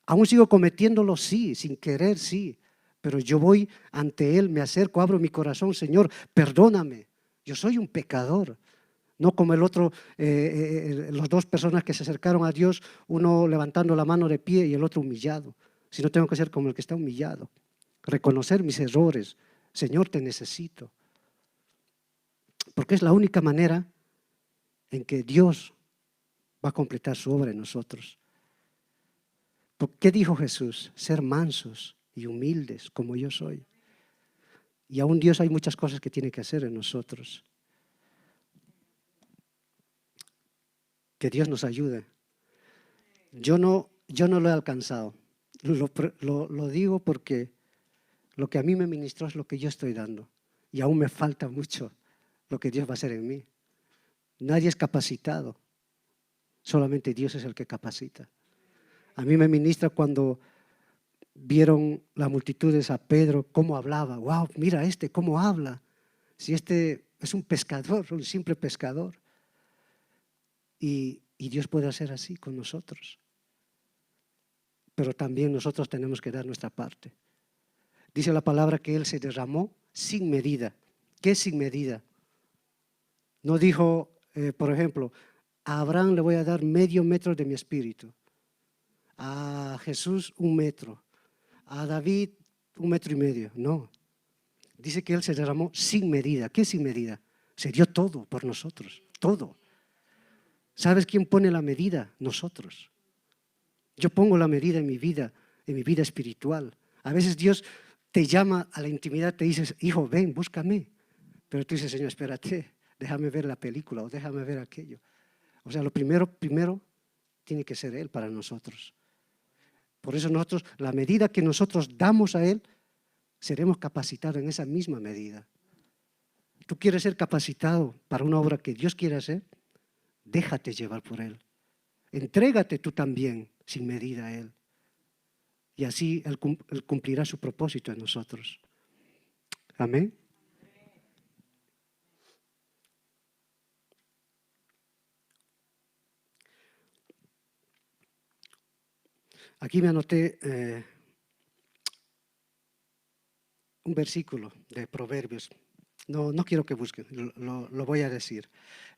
Aún sigo cometiéndolo, sí, sin querer, sí, pero yo voy ante Él, me acerco, abro mi corazón, Señor, perdóname, yo soy un pecador. No como el otro, las dos personas que se acercaron a Dios, uno levantando la mano de pie y el otro humillado. Sino tengo que ser como el que está humillado, reconocer mis errores. Señor, te necesito. Porque es la única manera en que Dios va a completar su obra en nosotros. ¿Qué dijo Jesús? Ser mansos y humildes como yo soy. Y aún Dios hay muchas cosas que tiene que hacer en nosotros. Que Dios nos ayude. Yo no lo he alcanzado. Lo digo porque lo que a mí me ministró es lo que yo estoy dando. Y aún me falta mucho lo que Dios va a hacer en mí. Nadie es capacitado. Solamente Dios es el que capacita. A mí me ministra cuando vieron las multitudes a Pedro, cómo hablaba. Wow, mira cómo habla. Si este es un pescador, un simple pescador. Y Dios puede hacer así con nosotros. Pero también nosotros tenemos que dar nuestra parte. Dice la palabra que Él se derramó sin medida. ¿Qué es sin medida? No dijo, por ejemplo, a Abraham le voy a dar medio metro de mi espíritu. A Jesús 1 metro. A David 1,5 metros. No. Dice que Él se derramó sin medida. ¿Qué es sin medida? Se dio todo por nosotros. Todo. ¿Sabes quién pone la medida? Nosotros. Yo pongo la medida en mi vida espiritual. A veces Dios te llama a la intimidad, te dice, hijo, ven, búscame. Pero tú dices, Señor, espérate, déjame ver la película o déjame ver aquello. O sea, lo primero tiene que ser Él para nosotros. Por eso nosotros, la medida que nosotros damos a Él, seremos capacitados en esa misma medida. ¿Tú quieres ser capacitado para una obra que Dios quiere hacer? Déjate llevar por Él. Entrégate tú también sin medida a Él. Y así Él cumplirá su propósito en nosotros. Amén. Aquí me anoté un versículo de Proverbios. No quiero que busquen, lo voy a decir.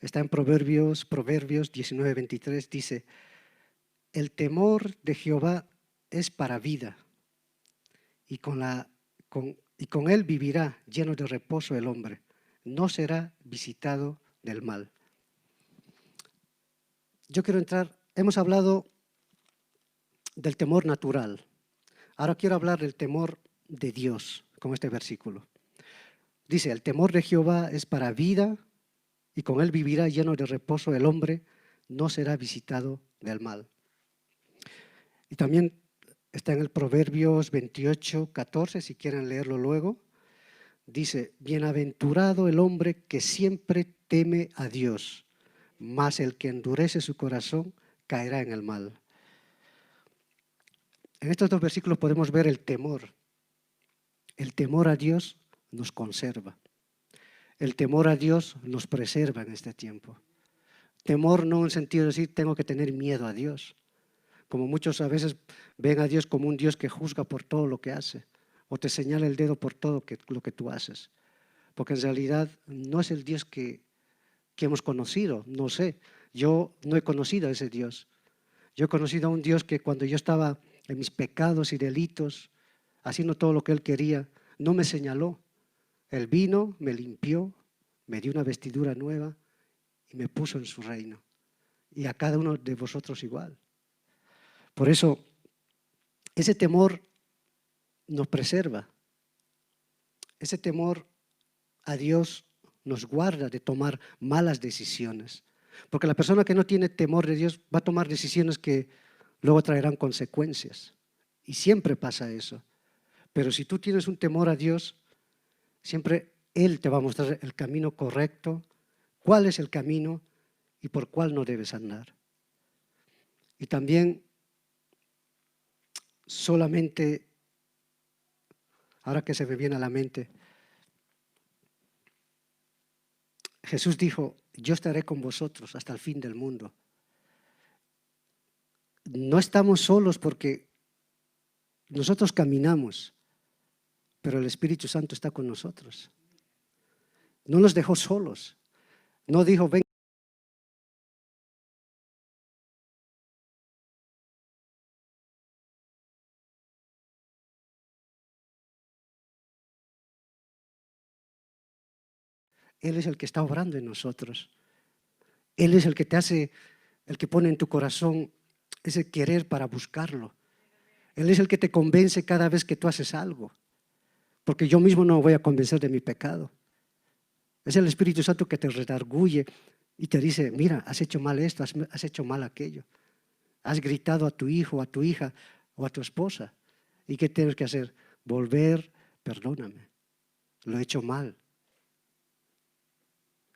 Está en Proverbios 19:23, dice: el temor de Jehová es para vida, y con él vivirá lleno de reposo el hombre. No será visitado del mal. Yo quiero entrar, hemos hablado del temor natural. Ahora quiero hablar del temor de Dios con este versículo. Dice, el temor de Jehová es para vida, y con él vivirá lleno de reposo el hombre, no será visitado del mal. Y también está en el Proverbios 28:14, si quieren leerlo luego. Dice, bienaventurado el hombre que siempre teme a Dios, mas el que endurece su corazón caerá en el mal. En estos dos versículos podemos ver el temor. El temor a Dios nos conserva. El temor a Dios nos preserva en este tiempo. Temor no en el sentido de decir tengo que tener miedo a Dios, como muchos a veces ven a Dios como un Dios que juzga por todo lo que hace o te señala el dedo por todo lo que tú haces, porque en realidad no es el Dios que hemos conocido, no sé, yo no he conocido a ese Dios. Yo he conocido a un Dios que cuando yo estaba en mis pecados y delitos, haciendo todo lo que Él quería, no me señaló. Él vino, me limpió, me dio una vestidura nueva y me puso en su reino. Y a cada uno de vosotros igual. Por eso, ese temor nos preserva. Ese temor a Dios nos guarda de tomar malas decisiones. Porque la persona que no tiene temor de Dios va a tomar decisiones que luego traerán consecuencias. Y siempre pasa eso. Pero si tú tienes un temor a Dios, siempre Él te va a mostrar el camino correcto, cuál es el camino y por cuál no debes andar. Y también solamente, ahora que se me viene a la mente, Jesús dijo, yo estaré con vosotros hasta el fin del mundo. No estamos solos porque nosotros caminamos, pero el Espíritu Santo está con nosotros. No nos dejó solos. No dijo, ven. Él es el que está obrando en nosotros. Él es el que te hace, el que pone en tu corazón ese querer para buscarlo. Él es el que te convence cada vez que tú haces algo. Porque yo mismo no me voy a convencer de mi pecado. Es el Espíritu Santo que te redarguye y te dice, mira, has hecho mal esto, has hecho mal aquello. Has gritado a tu hijo, a tu hija o a tu esposa. ¿Y qué tienes que hacer? Volver, perdóname, lo he hecho mal.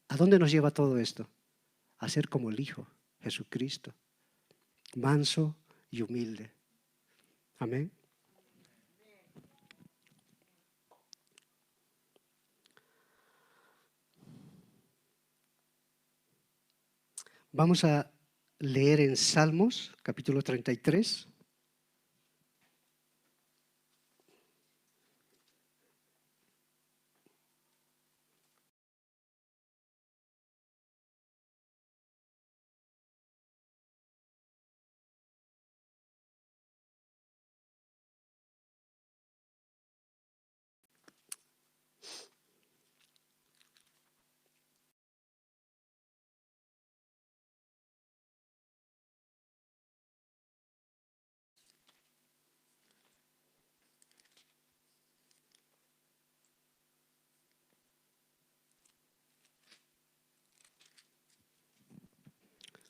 ¿A dónde nos lleva todo esto? A ser como el Hijo, Jesucristo, manso y humilde. Amén. Vamos a leer en Salmos, capítulo 33.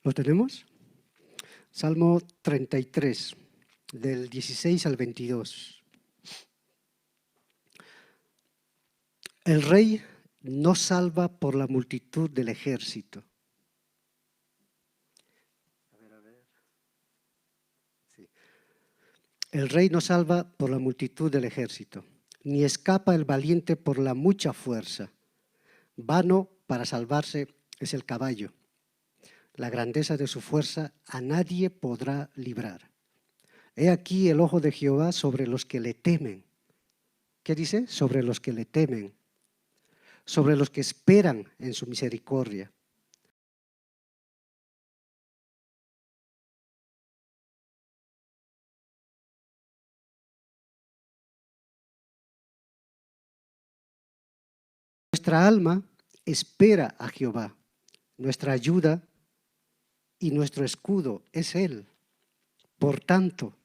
¿Lo tenemos? Salmo 33, del 16 al 22. El rey no salva por la multitud del ejército. El rey no salva por la multitud del ejército, ni escapa el valiente por la mucha fuerza. Vano para salvarse es el caballo. La grandeza de su fuerza a nadie podrá librar. He aquí el ojo de Jehová sobre los que le temen. ¿Qué dice? Sobre los que le temen, sobre los que esperan en su misericordia. Nuestra alma espera a Jehová. Nuestra ayuda y nuestro escudo es Él. Por tanto,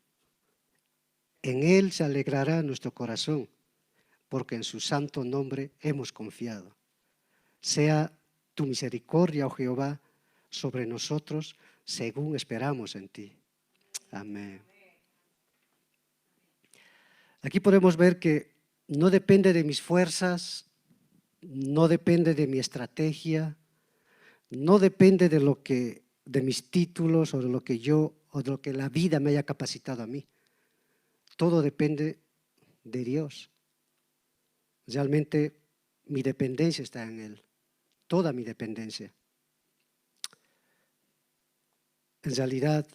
en Él se alegrará nuestro corazón, porque en su santo nombre hemos confiado. Sea tu misericordia, oh Jehová, sobre nosotros, según esperamos en ti. Amén. Aquí podemos ver que no depende de mis fuerzas, no depende de mi estrategia, no depende de mis títulos o de lo que yo o de lo que la vida me haya capacitado a mí. Todo depende de Dios. Realmente mi dependencia está en Él, toda mi dependencia. En realidad,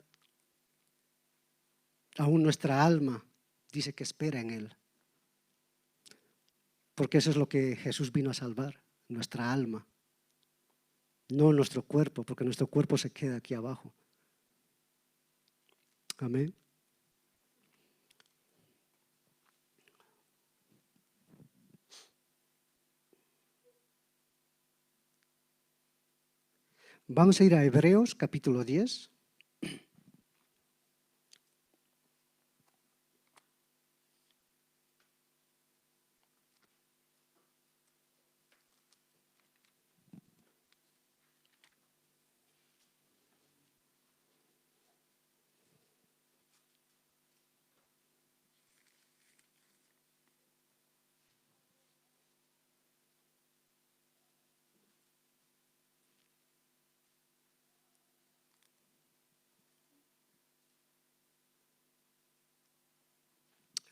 aún nuestra alma dice que espera en Él, porque eso es lo que Jesús vino a salvar, nuestra alma, no nuestro cuerpo, porque nuestro cuerpo se queda aquí abajo. Amén. Vamos a ir a Hebreos capítulo 10.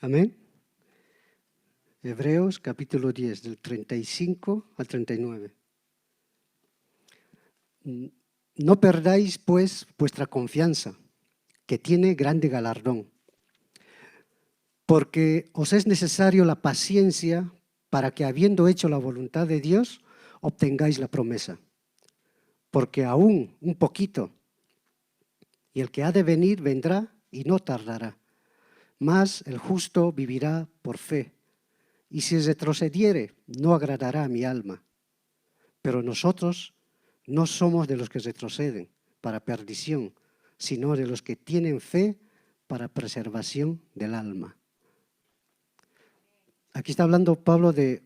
Amén. Hebreos capítulo 10, del 35 al 39. No perdáis, pues, vuestra confianza, que tiene grande galardón, porque os es necesario la paciencia para que, habiendo hecho la voluntad de Dios, obtengáis la promesa. Porque aún un poquito, y el que ha de venir vendrá y no tardará. Mas el justo vivirá por fe, y si retrocediere, no agradará a mi alma. Pero nosotros no somos de los que retroceden para perdición, sino de los que tienen fe para preservación del alma. Aquí está hablando Pablo en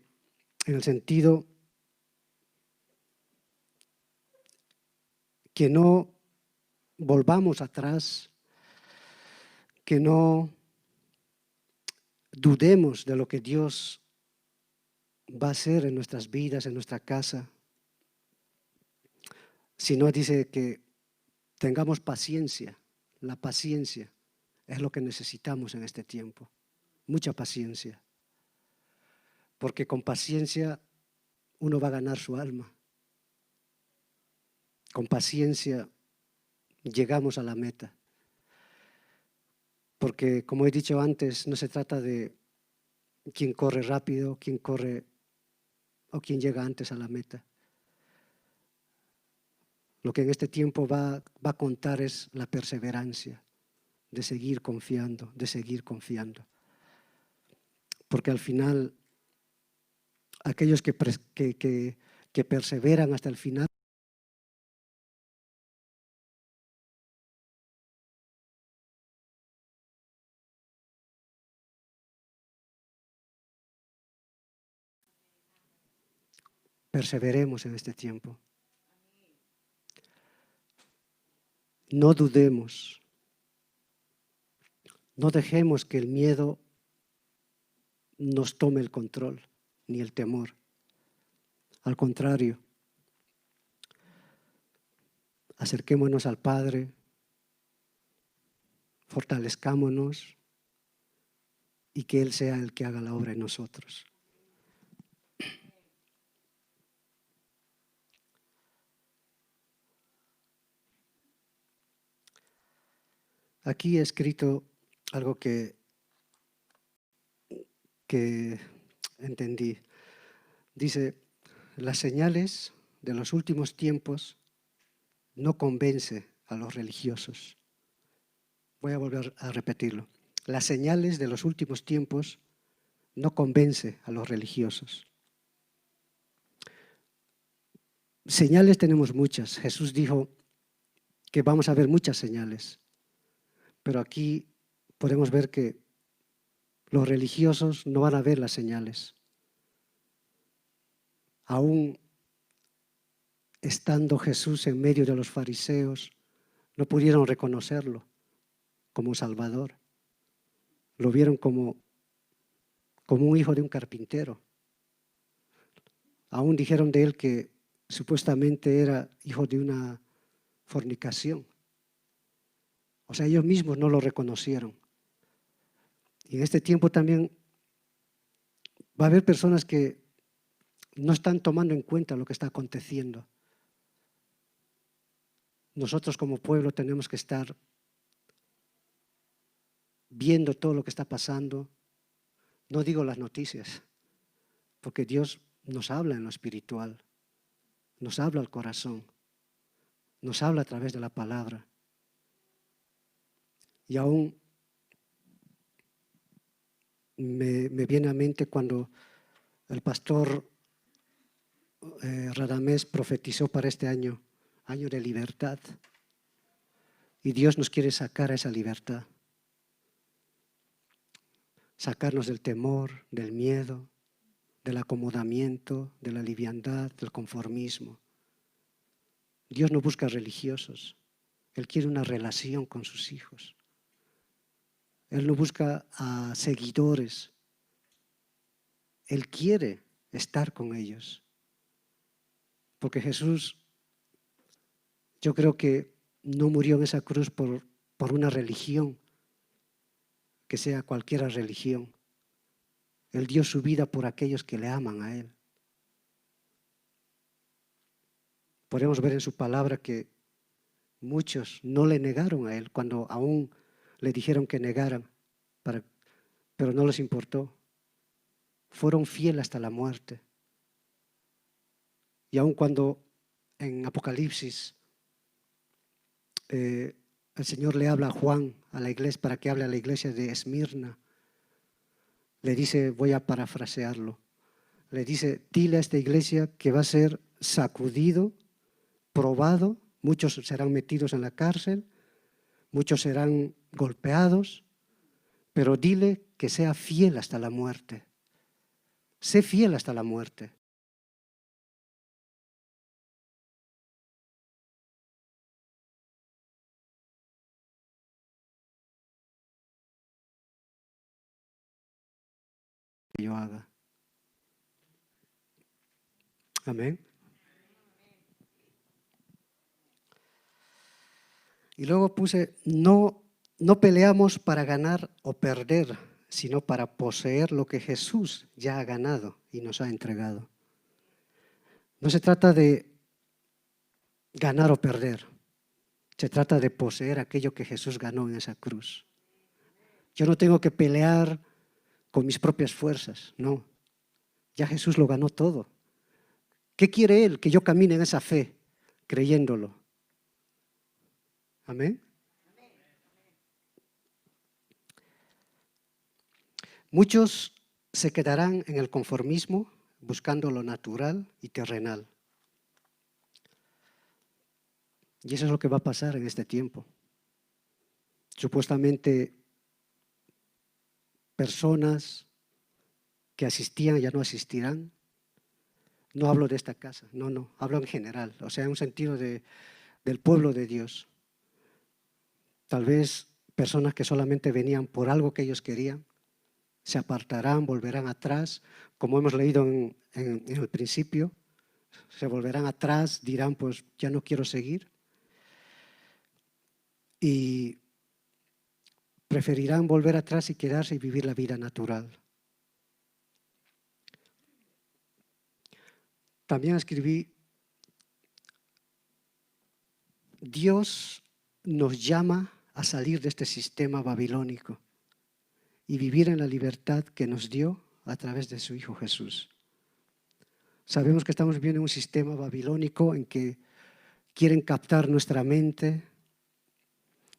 el sentido que no volvamos atrás, que no dudemos de lo que Dios va a hacer en nuestras vidas, en nuestra casa, sino dice que tengamos paciencia. La paciencia es lo que necesitamos en este tiempo, mucha paciencia, porque con paciencia uno va a ganar su alma. Con paciencia llegamos a la meta, porque como he dicho antes, no se trata de quién corre rápido, quién corre o quién llega antes a la meta. Lo que en este tiempo va a contar es la perseverancia, de seguir confiando, de seguir confiando. Porque al final, aquellos que perseveran hasta el final, perseveremos en este tiempo. No dudemos, no dejemos que el miedo nos tome el control, ni el temor. Al contrario, acerquémonos al Padre, fortalezcámonos y que Él sea el que haga la obra en nosotros. Aquí he escrito algo que entendí. Dice, las señales de los últimos tiempos no convencen a los religiosos. Voy a volver a repetirlo. Las señales de los últimos tiempos no convencen a los religiosos. Señales tenemos muchas. Jesús dijo que vamos a ver muchas señales. Pero aquí podemos ver que los religiosos no van a ver las señales. Aún estando Jesús en medio de los fariseos, no pudieron reconocerlo como Salvador. Lo vieron como un hijo de un carpintero. Aún dijeron de él que supuestamente era hijo de una fornicación. O sea, ellos mismos no lo reconocieron. Y en este tiempo también va a haber personas que no están tomando en cuenta lo que está aconteciendo. Nosotros como pueblo tenemos que estar viendo todo lo que está pasando. No digo las noticias, porque Dios nos habla en lo espiritual, nos habla al corazón, nos habla a través de la palabra. Y aún me viene a mente cuando el pastor Radamés profetizó para este año, año de libertad. Y Dios nos quiere sacar a esa libertad. Sacarnos del temor, del miedo, del acomodamiento, de la liviandad, del conformismo. Dios no busca religiosos. Él quiere una relación con sus hijos. Él no busca a seguidores. Él quiere estar con ellos. Porque Jesús, yo creo que no murió en esa cruz por una religión, que sea cualquier religión. Él dio su vida por aquellos que le aman a Él. Podemos ver en su palabra que muchos no le negaron a Él cuando aún le dijeron que negaran, pero no les importó. Fueron fieles hasta la muerte. Y aun cuando en Apocalipsis el Señor le habla a Juan, a la iglesia, para que hable a la iglesia de Esmirna, le dice, voy a parafrasearlo, le dice, dile a esta iglesia que va a ser sacudido, probado, muchos serán metidos en la cárcel, muchos serán golpeados, pero dile que sea fiel hasta la muerte. Sé fiel hasta la muerte. Que yo haga. Amén. Y luego puse, no peleamos para ganar o perder, sino para poseer lo que Jesús ya ha ganado y nos ha entregado. No se trata de ganar o perder, se trata de poseer aquello que Jesús ganó en esa cruz. Yo no tengo que pelear con mis propias fuerzas, no. Ya Jesús lo ganó todo. ¿Qué quiere Él? Que yo camine en esa fe, creyéndolo. Amén. Muchos se quedarán en el conformismo buscando lo natural y terrenal. Y eso es lo que va a pasar en este tiempo. Supuestamente personas que asistían ya no asistirán. No hablo de esta casa, no, hablo en general, o sea, en un sentido del pueblo de Dios. Tal vez personas que solamente venían por algo que ellos querían, se apartarán, volverán atrás, como hemos leído en el principio, se volverán atrás, dirán, pues ya no quiero seguir. Y preferirán volver atrás y quedarse y vivir la vida natural. También escribí, Dios nos llama a salir de este sistema babilónico y vivir en la libertad que nos dio a través de su Hijo Jesús. Sabemos que estamos viviendo en un sistema babilónico en que quieren captar nuestra mente,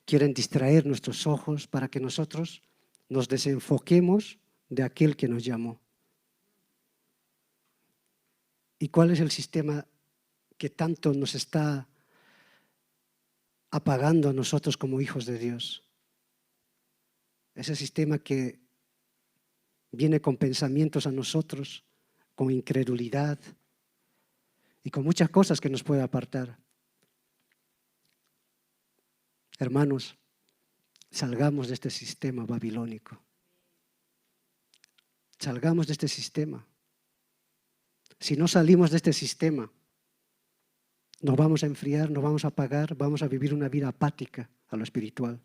quieren distraer nuestros ojos para que nosotros nos desenfoquemos de aquel que nos llamó. ¿Y cuál es el sistema que tanto nos está apagando a nosotros como hijos de Dios? Ese sistema que viene con pensamientos a nosotros, con incredulidad y con muchas cosas que nos puede apartar. Hermanos, salgamos de este sistema babilónico. Salgamos de este sistema. Si no salimos de este sistema, nos vamos a enfriar, nos vamos a apagar, vamos a vivir una vida apática a lo espiritual.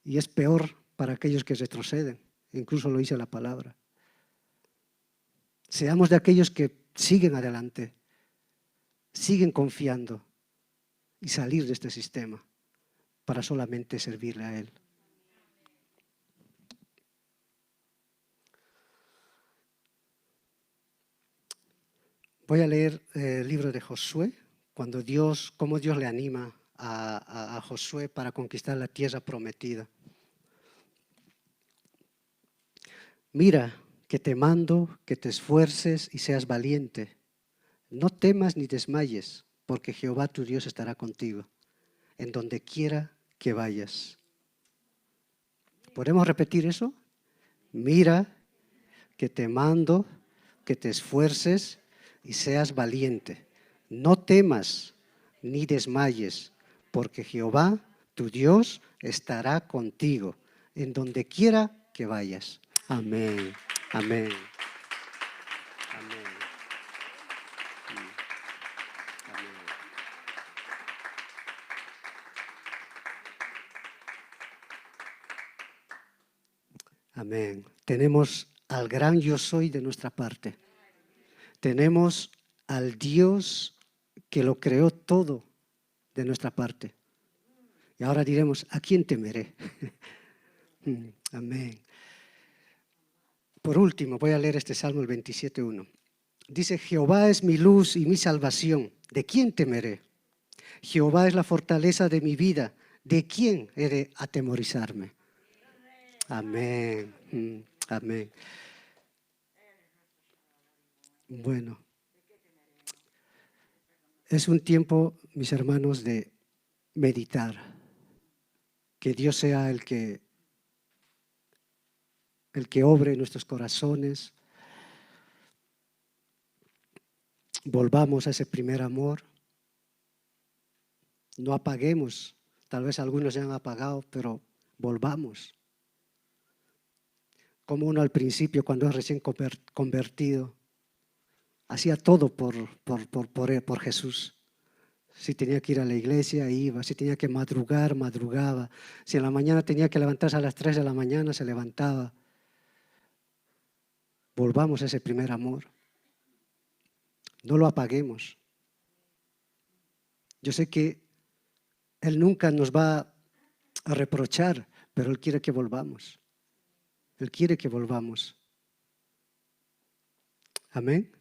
Y es peor para aquellos que retroceden, incluso lo dice la palabra. Seamos de aquellos que siguen adelante, siguen confiando y salir de este sistema para solamente servirle a Él. Voy a leer el libro de Josué, cómo Dios le anima a Josué para conquistar la tierra prometida. Mira que te mando que te esfuerces y seas valiente. No temas ni desmayes, porque Jehová tu Dios estará contigo, en donde quiera que vayas. ¿Podemos repetir eso? Mira que te mando que te esfuerces y seas valiente. No temas ni desmayes, porque Jehová tu Dios estará contigo, en donde quiera que vayas. Amén, amén, amén. Amén. Tenemos al gran yo soy de nuestra parte. Tenemos al Dios que lo creó todo de nuestra parte. Y ahora diremos, ¿a quién temeré? Amén. Por último, voy a leer este Salmo, el 27:1. Dice, Jehová es mi luz y mi salvación. ¿De quién temeré? Jehová es la fortaleza de mi vida. ¿De quién he de atemorizarme? Amén. Amén. Bueno, es un tiempo, mis hermanos, de meditar. Que Dios sea el que obre en nuestros corazones. Volvamos a ese primer amor. No apaguemos. Tal vez algunos ya han apagado, pero volvamos. Como uno al principio, cuando es recién convertido, hacía todo por Jesús. Si tenía que ir a la iglesia, iba. Si tenía que madrugar, madrugaba. Si en la mañana tenía que levantarse a las 3 de la mañana, se levantaba. Volvamos a ese primer amor. No lo apaguemos. Yo sé que Él nunca nos va a reprochar, pero Él quiere que volvamos. Él quiere que volvamos. Amén.